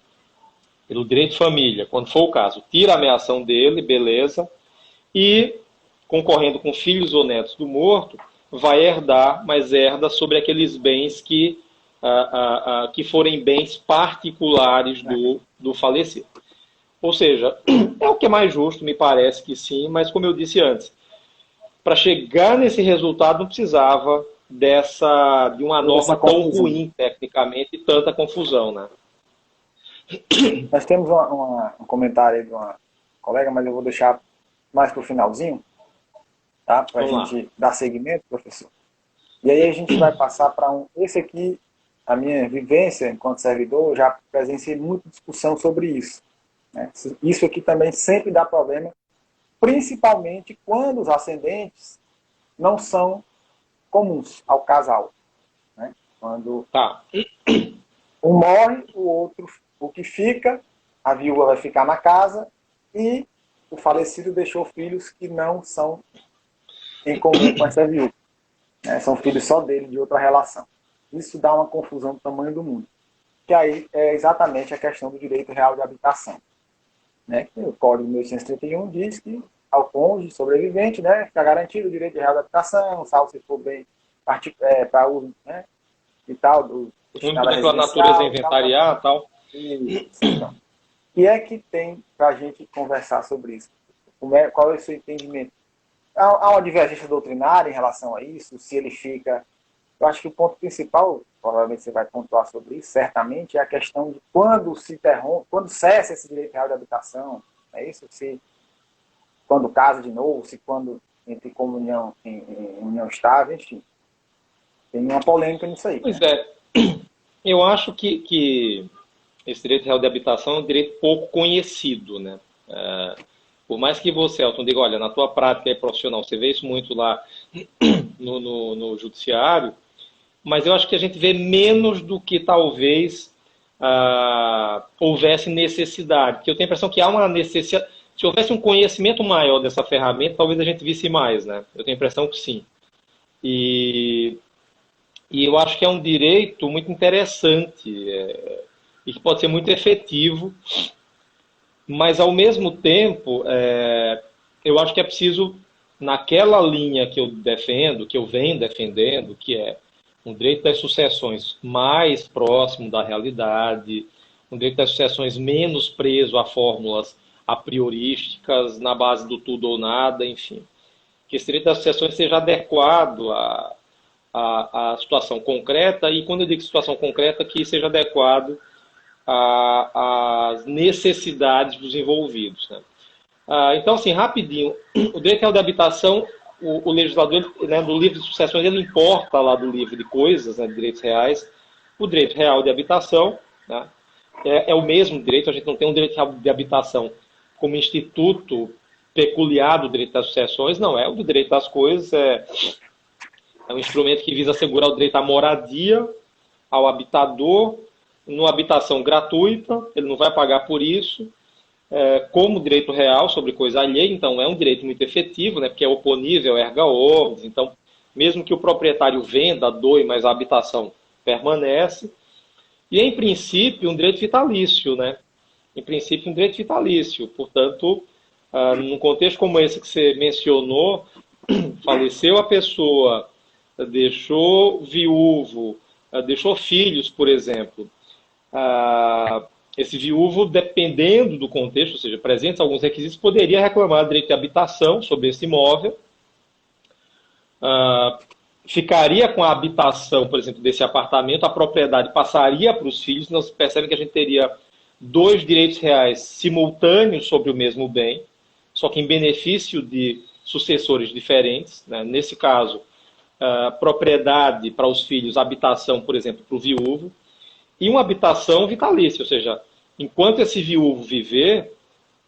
pelo direito de família, quando for o caso, tira a ameação dele, beleza, e, concorrendo com filhos ou netos do morto, vai herdar, mas herda sobre aqueles bens que forem bens particulares do falecido. Ou seja, é o que é mais justo, me parece que sim, mas como eu disse antes, para chegar nesse resultado não precisava de uma norma tão ruim, tecnicamente, e tanta confusão, né? Nós temos um comentário aí de uma colega, mas eu vou deixar mais para o finalzinho, tá? Para a gente dar seguimento, professor. E aí a gente vai passar para esse aqui, a minha vivência enquanto servidor, eu já presenciei muita discussão sobre isso, né? Isso aqui também sempre dá problema, principalmente quando os ascendentes não são comuns ao casal, né? Quando um morre, o que fica, a viúva vai ficar na casa e o falecido deixou filhos que não são em comum com essa viúva, né? São filhos só dele, de outra relação. Isso dá uma confusão do tamanho do mundo. Que aí é exatamente a questão do direito real de habitação, né? O Código de 1831 diz que ao cônjuge sobrevivente, né, fica garantido o direito de real de habitação, salvo se for bem para uso, né, e tal, pela natureza inventariar e tal. Isso, então. E é que tem para a gente conversar sobre isso. Qual é o seu entendimento? Há uma divergência doutrinária em relação a isso, se ele fica... Eu acho que o ponto principal, provavelmente você vai pontuar sobre isso, certamente, é a questão de quando se interrompe, quando cessa esse direito real de habitação, é isso? Se quando casa de novo, se quando entre comunhão em união estável, enfim. Tem uma polêmica nisso aí. Pois é. Eu acho que esse direito real de habitação é um direito pouco conhecido, né? Por mais que você, Elton, diga, olha, na tua prática profissional, você vê isso muito lá no judiciário, mas eu acho que a gente vê menos do que talvez houvesse necessidade. Porque eu tenho a impressão que há uma necessidade... Se houvesse um conhecimento maior dessa ferramenta, talvez a gente visse mais, né? Eu tenho a impressão que sim. E eu acho que é um direito muito interessante e que pode ser muito efetivo Mas, ao mesmo tempo, eu acho que é preciso, naquela linha que eu defendo, que eu venho defendendo, que é um direito das sucessões mais próximo da realidade, um direito das sucessões menos preso a fórmulas a priorísticas, na base do tudo ou nada, enfim. Que esse direito das sucessões seja adequado à situação concreta, e quando eu digo situação concreta, que seja adequado às necessidades dos envolvidos, né? Então, assim, rapidinho, o direito real de habitação, o legislador, né, do livro de sucessões, ele importa lá do livro de coisas, né, de direitos reais, o direito real de habitação, né, é o mesmo direito, a gente não tem um direito real de habitação como instituto peculiar do direito das sucessões, não, é o do direito das coisas, é um instrumento que visa assegurar o direito à moradia, ao habitador, numa habitação gratuita, ele não vai pagar por isso, como direito real sobre coisa alheia, então é um direito muito efetivo, né, porque é oponível erga omnes, então mesmo que o proprietário venda, doe, mas a habitação permanece. E, em princípio, um direito vitalício, né? Em princípio, um direito vitalício. Portanto, num contexto como esse que você mencionou, faleceu a pessoa, deixou viúvo, deixou filhos, por exemplo. Esse viúvo, dependendo do contexto, ou seja, presentes alguns requisitos, poderia reclamar direito de habitação sobre esse imóvel, ficaria com a habitação, por exemplo, desse apartamento, a propriedade passaria para os filhos. Nós percebemos que a gente teria dois direitos reais simultâneos sobre o mesmo bem, só que em benefício de sucessores diferentes, né? Nesse caso, propriedade para os filhos, habitação, por exemplo, para o viúvo, e uma habitação vitalícia, ou seja, enquanto esse viúvo viver,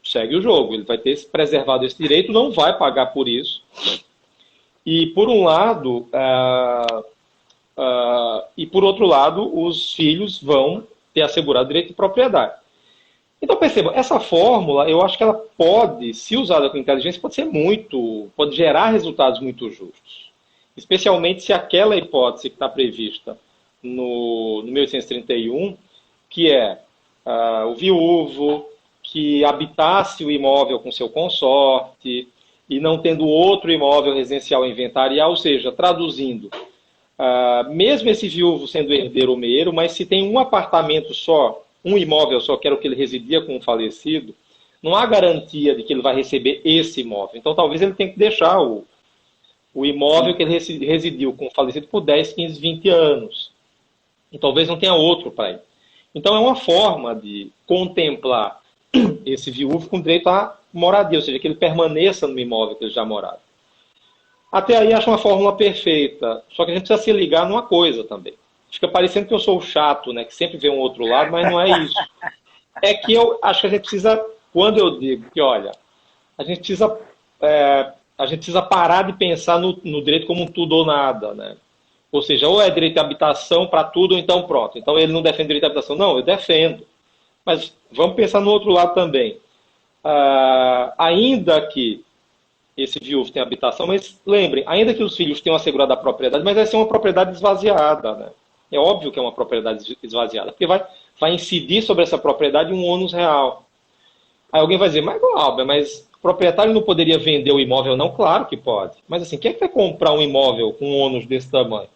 segue o jogo, ele vai ter preservado esse direito, não vai pagar por isso. E, por um lado, e por outro lado, os filhos vão ter assegurado direito de propriedade. Então, perceba, essa fórmula, eu acho que ela pode, se usada com inteligência, pode gerar resultados muito justos. Especialmente se aquela hipótese que está prevista no 1831, que é o viúvo que habitasse o imóvel com seu consorte e não tendo outro imóvel residencial inventariar, ou seja, traduzindo, mesmo esse viúvo sendo herdeiro ou meio, mas se tem um apartamento só, um imóvel só, que era o que ele residia com o falecido, não há garantia de que ele vai receber esse imóvel. Então, talvez ele tenha que deixar o imóvel que ele residiu com o falecido por 10, 15, 20 anos. E talvez não tenha outro para ele. Então, é uma forma de contemplar esse viúvo com direito à moradia, ou seja, que ele permaneça no imóvel que ele já morava. Até aí, acho uma fórmula perfeita. Só que a gente precisa se ligar numa coisa também. Fica parecendo que eu sou o chato, né, que sempre vê um outro lado, mas não é isso. É que eu acho que a gente precisa, quando eu digo que, olha, a gente precisa parar de pensar no direito como um tudo ou nada, né? Ou seja, ou é direito de habitação para tudo, ou então pronto. Então ele não defende direito de habitação. Não, eu defendo. Mas vamos pensar no outro lado também. Ainda que esse viúvo tenha habitação, mas lembrem, ainda que os filhos tenham assegurado a propriedade, mas vai ser uma propriedade esvaziada, né? É óbvio que é uma propriedade esvaziada, porque vai incidir sobre essa propriedade um ônus real. Aí alguém vai dizer, mas Glauber, mas o proprietário não poderia vender o imóvel? Não, claro que pode. Mas assim, quem é que vai comprar um imóvel com um ônus desse tamanho?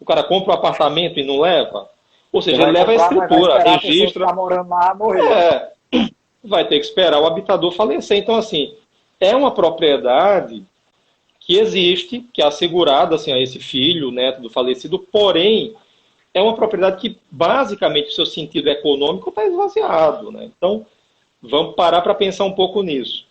O cara compra um apartamento e não leva? Ou seja, ele leva a escritura, registra. Tá morando lá, morrer. Vai ter que esperar o habitador falecer. Então, assim, é uma propriedade que existe, que é assegurada assim, a esse filho, neto do falecido, porém, é uma propriedade que, basicamente, o seu sentido econômico está esvaziado, né? Então, vamos parar para pensar um pouco nisso.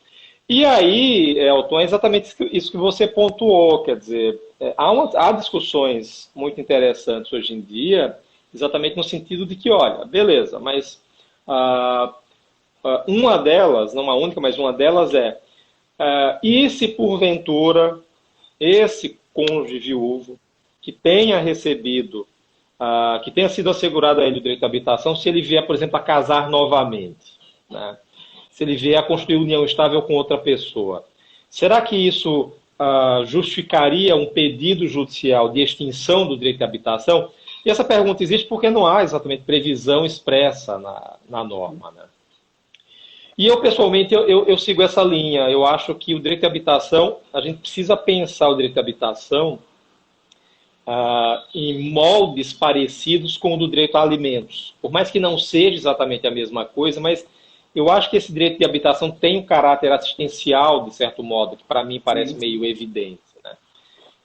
E aí, Elton, é exatamente isso que você pontuou, quer dizer, há discussões muito interessantes hoje em dia, exatamente no sentido de que, olha, beleza, mas uma delas, não uma única, mas uma delas e se porventura esse cônjuge viúvo que tenha recebido, que tenha sido assegurado a ele o direito à habitação, se ele vier, por exemplo, a casar novamente, né? Se ele vier a construir união estável com outra pessoa, será que isso justificaria um pedido judicial de extinção do direito à habitação? E essa pergunta existe porque não há exatamente previsão expressa na norma, né? E eu, pessoalmente, eu sigo essa linha. Eu acho que o direito de habitação, a gente precisa pensar o direito de habitação em moldes parecidos com o do direito a alimentos. Por mais que não seja exatamente a mesma coisa, mas eu acho que esse direito de habitação tem um caráter assistencial, de certo modo, que para mim parece Sim, sim. meio evidente, né?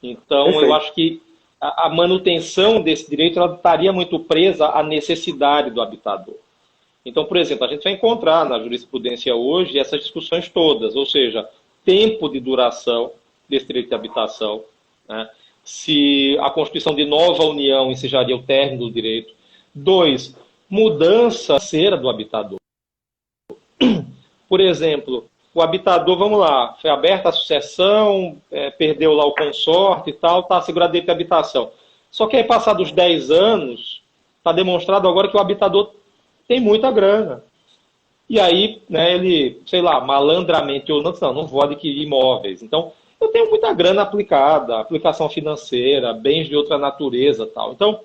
Então, eu Perfeito. acho que a manutenção desse direito ela estaria muito presa à necessidade do habitador. Então, por exemplo, a gente vai encontrar na jurisprudência hoje essas discussões todas, ou seja, tempo de duração desse direito de habitação, né? Se a constituição de nova união ensejaria o término do direito. Dois, mudança financeira do habitador. Por exemplo, o habitador, vamos lá, foi aberta a sucessão, perdeu lá o consorte e tal, está assegurado direito de habitação. Só que aí, passados os 10 anos, está demonstrado agora que o habitador tem muita grana. E aí, né, ele, sei lá, malandramente ou não, não vou adquirir imóveis. Então, eu tenho muita grana aplicada, aplicação financeira, bens de outra natureza tal. Então,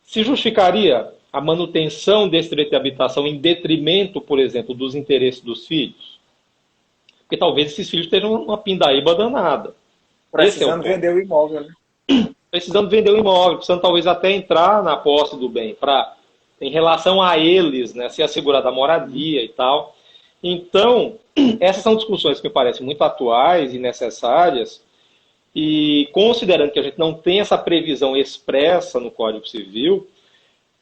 se justificaria a manutenção desse direito de habitação em detrimento, por exemplo, dos interesses dos filhos? Porque talvez esses filhos estejam uma pindaíba danada. Esse é o Precisando ponto. vender o imóvel, né? Precisando vender o imóvel, precisando talvez até entrar na posse do bem, para, em relação a eles, né, ser assegurada a moradia e tal. Então, essas são discussões que me parecem muito atuais e necessárias, e considerando que a gente não tem essa previsão expressa no Código Civil,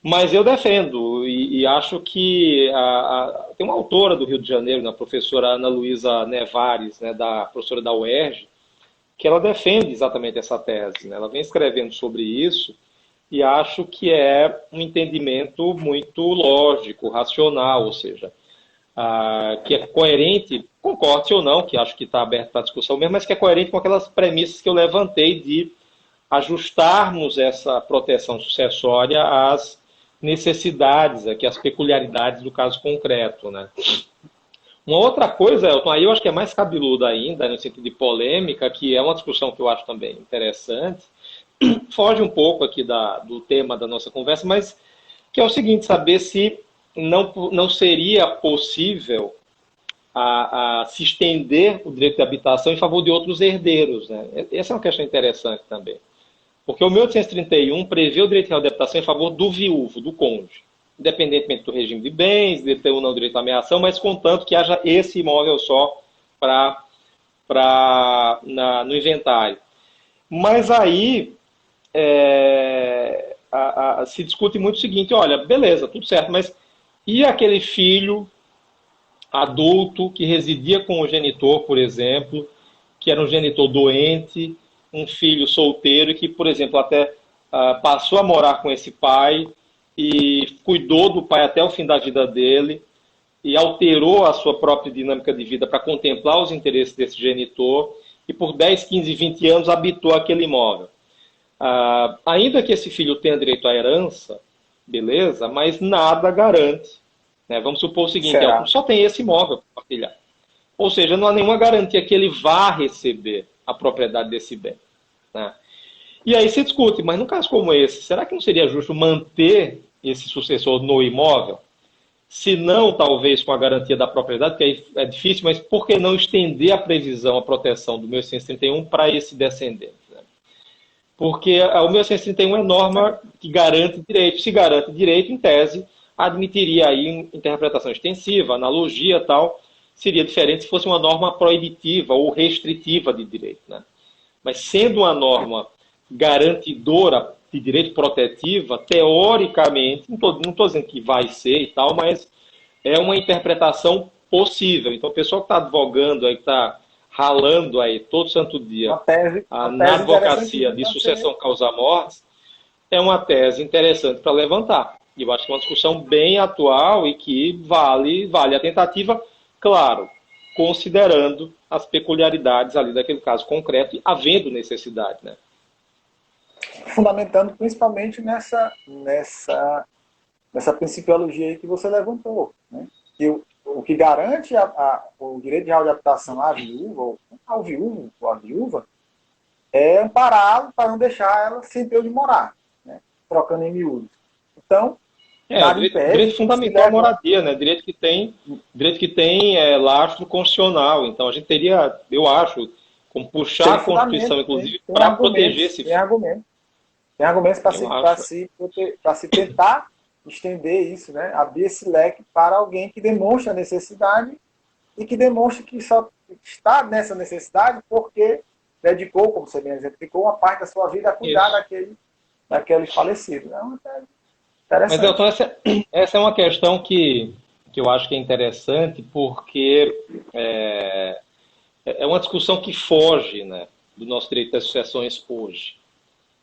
mas eu defendo e acho que tem uma autora do Rio de Janeiro, né, a professora Ana Luísa Nevares, né, professora da UERJ, que ela defende exatamente essa tese. Né? Ela vem escrevendo sobre isso e acho que é um entendimento muito lógico, racional, ou seja, que é coerente, concorde ou não, que acho que está aberto para discussão mesmo, mas que é coerente com aquelas premissas que eu levantei de ajustarmos essa proteção sucessória às necessidades, aqui, às peculiaridades do caso concreto. Né? Uma outra coisa, Elton, aí eu acho que é mais cabeludo ainda, no sentido de polêmica, que é uma discussão que eu acho também interessante, foge um pouco aqui do tema da nossa conversa, mas que é o seguinte, saber se não seria possível se estender o direito de habitação em favor de outros herdeiros. Né? Essa é uma questão interessante também. Porque o 1831 prevê o direito de habitação em favor do viúvo, do cônjuge, independentemente do regime de bens, de ter ou não direito à ameação, mas contanto que haja esse imóvel só no inventário. Mas aí se discute muito o seguinte, olha, beleza, tudo certo, mas e aquele filho adulto que residia com o genitor, por exemplo, que era um genitor doente, um filho solteiro e que, por exemplo, até passou a morar com esse pai e cuidou do pai até o fim da vida dele e alterou a sua própria dinâmica de vida para contemplar os interesses desse genitor e por 10, 15, 20 anos habitou aquele imóvel. Ainda que esse filho tenha direito à herança, beleza, mas nada garante. Né? Vamos supor o seguinte, Será? só tem esse imóvel para partilhar. Ou seja, não há nenhuma garantia que ele vá receber a propriedade desse bem. Né? E aí se discute, mas num caso como esse, será que não seria justo manter esse sucessor no imóvel? Se não, talvez com a garantia da propriedade, que aí é difícil, mas por que não estender a previsão, a proteção do 1831 para esse descendente? Né? Porque o 1831 é norma que garante direito. Se garante direito, em tese, admitiria aí interpretação extensiva, analogia e tal. Seria diferente se fosse uma norma proibitiva ou restritiva de direito. Né? Mas sendo uma norma garantidora de direito protetiva, teoricamente, não estou dizendo que vai ser e tal, mas é uma interpretação possível. Então, o pessoal que está advogando aí, que está ralando aí todo santo dia Uma na tese advocacia interessantíssima de para ser. sucessão causa-mortes, é uma tese interessante para levantar. E eu acho que é uma discussão bem atual e que vale a tentativa, claro, considerando as peculiaridades ali daquele caso concreto, havendo necessidade, né? Fundamentando principalmente nessa principiologia aí que você levantou. Né? Que o que garante o direito de habitação à viúva, ao viúvo ou à viúva, é ampará-lo para não deixar ela sem ter onde morar, né? Trocando em miúdos. Então, nada impede Direito que se fundamental à leve. moradia, né? Direito que tem lastro constitucional. Então a gente teria, eu acho, como puxar Tem a Constituição, fundamento, inclusive, tem para proteger argumentos, esse tem filho. argumentos. Tem argumentos Eu acho. para se tentar estender isso, né? Abrir esse leque para alguém que demonstre a necessidade e que demonstre que só está nessa necessidade porque dedicou, como você bem exemplificou, uma parte da sua vida a cuidar Isso. daquele falecido. É Mas, Elton, interessante. essa é uma questão que eu acho que é interessante, porque é uma discussão que foge, né, do nosso direito das sucessões hoje.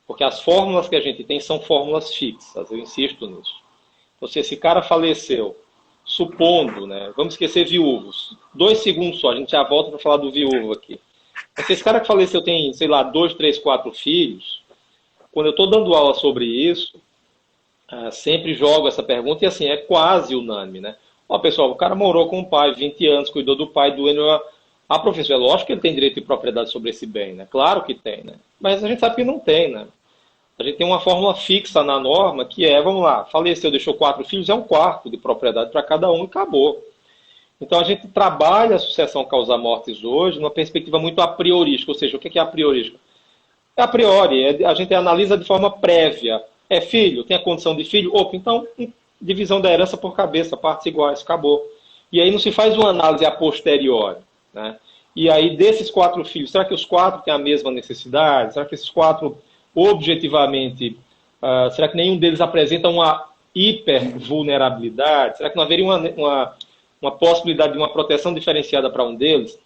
Porque as fórmulas que a gente tem são fórmulas fixas, eu insisto nisso. Então, se esse cara faleceu, supondo, né, vamos esquecer viúvos, 2 segundos só, a gente já volta para falar do viúvo aqui. Mas se esse cara que faleceu tem, sei lá, 2, 3, 4 filhos, quando eu estou dando aula sobre isso, sempre jogo essa pergunta e assim, é quase unânime, né? Ó, pessoal, o cara morou com o pai 20 anos, cuidou do pai, doendo a professor. É lógico que ele tem direito de propriedade sobre esse bem, né? Claro que tem, né? Mas a gente sabe que não tem, né? A gente tem uma fórmula fixa na norma que é, vamos lá, faleceu, deixou 4 filhos, é um quarto de propriedade para cada um e acabou. Então a gente trabalha a sucessão causa-mortes hoje numa perspectiva muito a priorística, ou seja, o que é a priorística? É a priori, a gente analisa de forma prévia. É filho? Tem a condição de filho? Opa, então, divisão da herança por cabeça, partes iguais, acabou. E aí não se faz uma análise a posteriori, né? E aí, desses 4 filhos, será que os 4 têm a mesma necessidade? Será que esses 4, objetivamente, será que nenhum deles apresenta uma hipervulnerabilidade? Será que não haveria uma possibilidade de uma proteção diferenciada para um deles?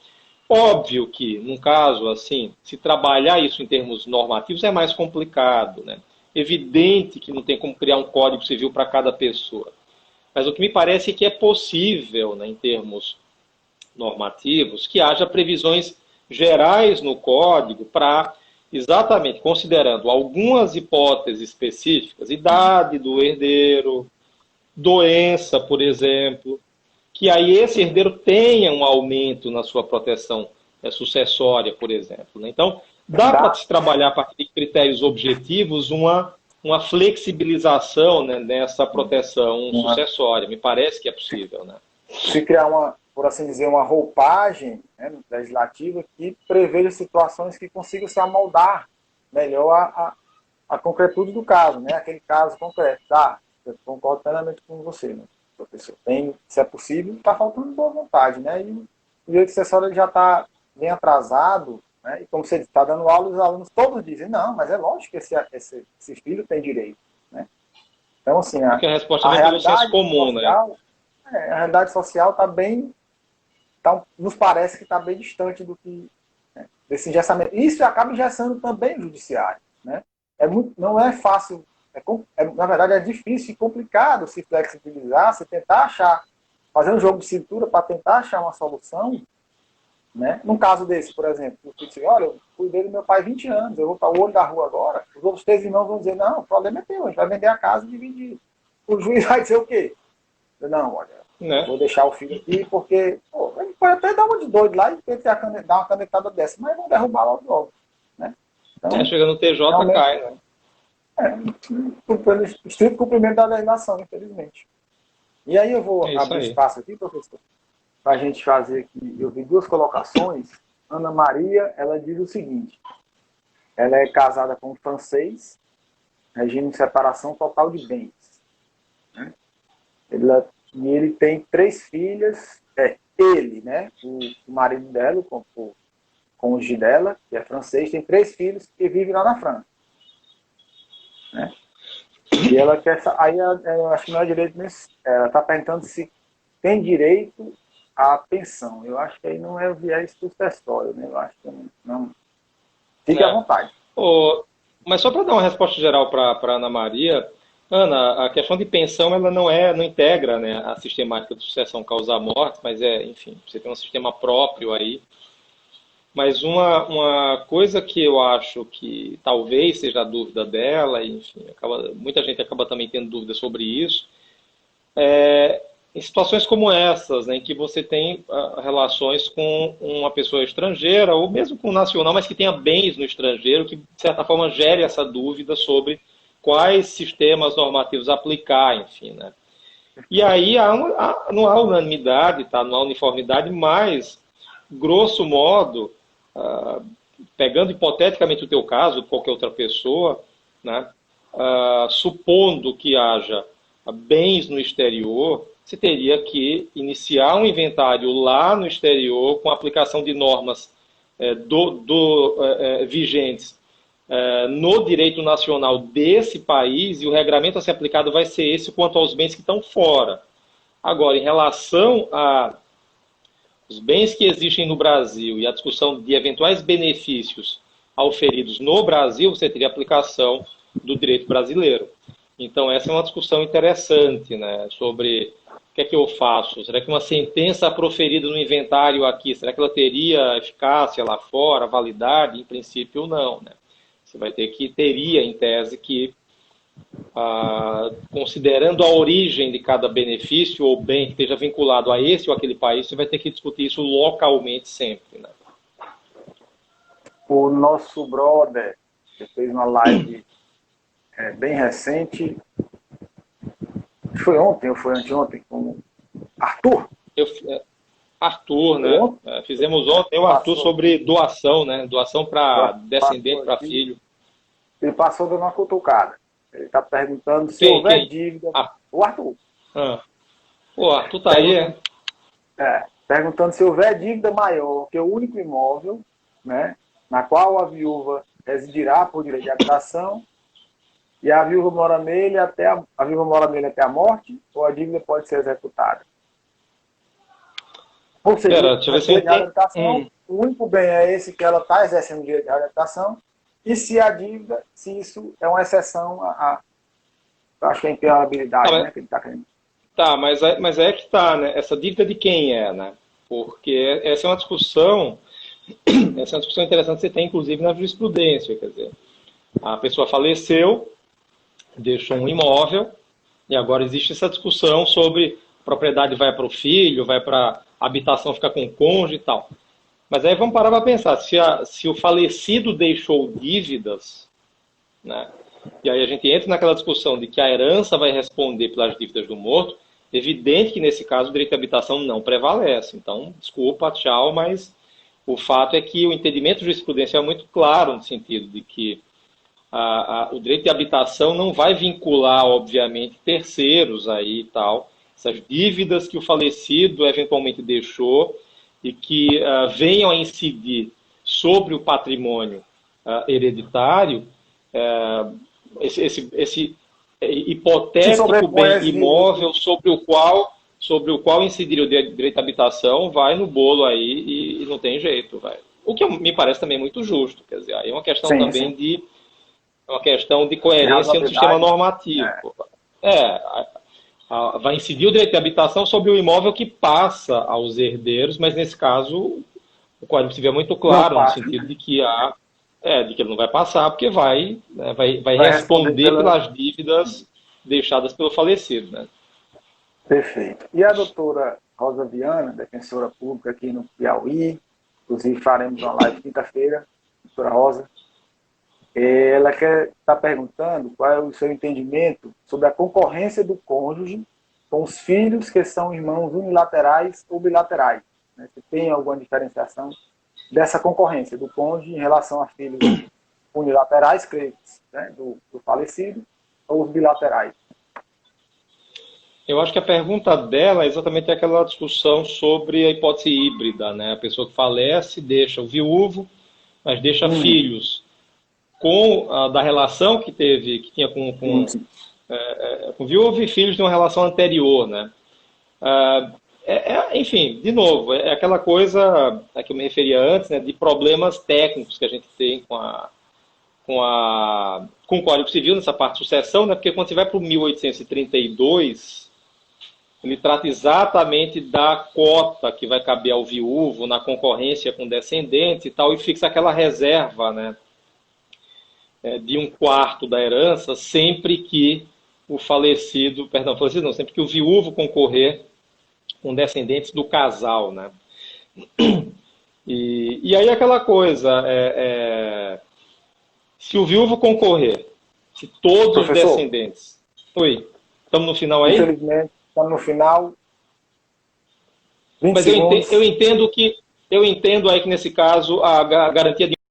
Óbvio que, num caso assim, se trabalhar isso em termos normativos é mais complicado, né? Evidente que não tem como criar um código civil para cada pessoa. Mas o que me parece é que é possível, né, em termos normativos, que haja previsões gerais no código para, exatamente, considerando algumas hipóteses específicas, idade do herdeiro, doença, por exemplo, que aí esse herdeiro tenha um aumento na sua proteção sucessória, por exemplo, né? Então, dá para Dá, se trabalhar a partir de critérios objetivos uma flexibilização, né, nessa proteção sucessória. Me parece que é possível, né? se criar uma, por assim dizer, uma roupagem, né, legislativa que preveja situações que consigam se amoldar melhor a concretude do caso, né? Aquele caso concreto. Tá, eu concordo plenamente com você, né, professor. Se é possível, está faltando boa vontade, né? E o direito sucessório já está bem atrasado, né? E como você está dando aula, os alunos todos dizem, não, mas é lógico que esse filho tem direito, né? Então, assim, Porque a resposta a vem pelo senso realidade comum, né? social, a realidade social está bem, nos parece que está bem distante do que, né, desse engessamento. Isso acaba engessando também o judiciário, né? Não é fácil, na verdade é difícil e complicado se flexibilizar, se tentar achar, fazer um jogo de cintura para tentar achar uma solução, né? Num caso desse, por exemplo, eu disse, olha, eu cuidei do meu pai 20 anos, eu vou para o olho da rua agora, os outros 3 irmãos vão dizer, não, o problema é teu, a gente vai vender a casa e dividir. O juiz vai dizer o quê? Não, olha, eu Né? vou deixar o filho aqui porque, pô, ele pode até dar uma de doido lá e dar uma canetada dessa, mas vão derrubar logo, né? Então, Chega no TJ, realmente, cai, né? pelo estrito cumprimento da legislação, infelizmente. E aí eu vou É isso abrir aí. espaço aqui, professor, para a gente fazer aqui. Eu vi 2 colocações. Ana Maria, ela diz o seguinte: ela é casada com um francês, regime de separação total de bens, né? E ele tem 3 filhas. Ele, né? O marido dela, o cônjuge dela, que é francês, tem 3 filhos que vivem lá na França, né? E ela quer. Aí eu acho que não é direito nesse. Ela está perguntando se tem direito à pensão. Eu acho que aí não é o viés sucessório, né? Eu acho que não. Fique à Né? vontade. Mas só para dar uma resposta geral para Ana Maria, Ana, a questão de pensão ela não integra, né, a sistemática de sucessão causa-morte, mas enfim, você tem um sistema próprio aí. Mas uma coisa que eu acho que talvez seja a dúvida dela, e, enfim, muita gente acaba também tendo dúvida sobre isso, em situações como essas, né, em que você tem relações com uma pessoa estrangeira, ou mesmo com um nacional, mas que tenha bens no estrangeiro, que de certa forma gere essa dúvida sobre quais sistemas normativos aplicar, enfim, né? E aí não há unanimidade, tá? Não há uniformidade, mas, grosso modo, pegando hipoteticamente o teu caso, de qualquer outra pessoa, né? Supondo que haja bens no exterior, você teria que iniciar um inventário lá no exterior com aplicação de normas vigentes no direito nacional desse país, e o regramento a ser aplicado vai ser esse quanto aos bens que estão fora. Agora, em relação aos bens que existem no Brasil e a discussão de eventuais benefícios auferidos no Brasil, você teria aplicação do direito brasileiro. Então, essa é uma discussão interessante, né, sobre o que é que eu faço. Será que uma sentença proferida no inventário aqui, será que ela teria eficácia lá fora, validade? Em princípio, não, né? Você vai ter que, teria em tese que, considerando a origem de cada benefício ou bem que esteja vinculado a esse ou aquele país, você vai ter que discutir isso localmente sempre, né? O nosso brother, que fez uma live bem recente, foi ontem ou foi anteontem, com Arthur. Arthur, né? Fizemos ontem o Arthur sobre doação, né? Doação para descendente, para filho. Ele passou dando uma cutucada. Ele está perguntando se houver dívida. O Arthur. O Arthur tá aí, perguntando se houver dívida maior que o único imóvel, né, na qual a viúva residirá por direito de habitação, e a viúva mora nele até a morte, ou a dívida pode ser executada. Ou seja, o único bem é esse que ela está exercendo o direito de habitação, e se a dívida, se isso é uma exceção acho que a impenhorabilidade, né, que ele está querendo. Tá, mas é que tá, né? Essa dívida de quem é, né? Porque essa é uma discussão interessante que você tem, inclusive, na jurisprudência. Quer dizer, a pessoa faleceu, deixou um imóvel, e agora existe essa discussão sobre a propriedade vai para o filho, vai para a habitação ficar com o cônjuge e tal. Mas aí vamos parar para pensar, se o falecido deixou dívidas, né? E aí a gente entra naquela discussão de que a herança vai responder pelas dívidas do morto, evidente que nesse caso o direito de habitação não prevalece. Então, desculpa, tchau, mas o fato é que o entendimento jurisprudencial é muito claro no sentido de que o direito de habitação não vai vincular, obviamente, terceiros aí e tal, essas dívidas que o falecido eventualmente deixou e que venham a incidir sobre o patrimônio hereditário, esse hipotético bem imóvel sobre o qual incidiria o direito à habitação vai no bolo aí e não tem jeito, vai. O que me parece também muito justo, quer dizer, aí é uma questão de coerência no sistema normativo. Vai incidir o direito de habitação sobre o imóvel que passa aos herdeiros, mas nesse caso o Código Civil é muito claro no sentido de que de que ele não vai passar, porque vai responder pelas dívidas deixadas pelo falecido, né? Perfeito. E a doutora Rosa Viana, defensora pública aqui no Piauí, inclusive faremos uma live quinta-feira, doutora Rosa, ela está perguntando qual é o seu entendimento sobre a concorrência do cônjuge com os filhos que são irmãos unilaterais ou bilaterais. Né? Se tem alguma diferenciação dessa concorrência do cônjuge em relação a filhos unilaterais, né, do falecido, ou os bilaterais? Eu acho que a pergunta dela é exatamente aquela discussão sobre a hipótese híbrida, né? A pessoa que falece deixa o viúvo, mas deixa filhos da relação que tinha com o viúvo e filhos de uma relação anterior, né? Enfim, de novo, é aquela coisa a que eu me referia antes, né, de problemas técnicos que a gente tem com o Código Civil nessa parte de sucessão, né? Porque quando você vai para o 1832, ele trata exatamente da cota que vai caber ao viúvo na concorrência com descendentes e tal, e fixa aquela reserva, né, de 1/4 da herança sempre que sempre que o viúvo concorrer com descendentes do casal, né? E aí aquela coisa, se o viúvo concorrer Se todos os Professor, descendentes. Oi, estamos no final aí? infelizmente, estamos no final. 20 Mas segundos. eu entendo aí que nesse caso a garantia de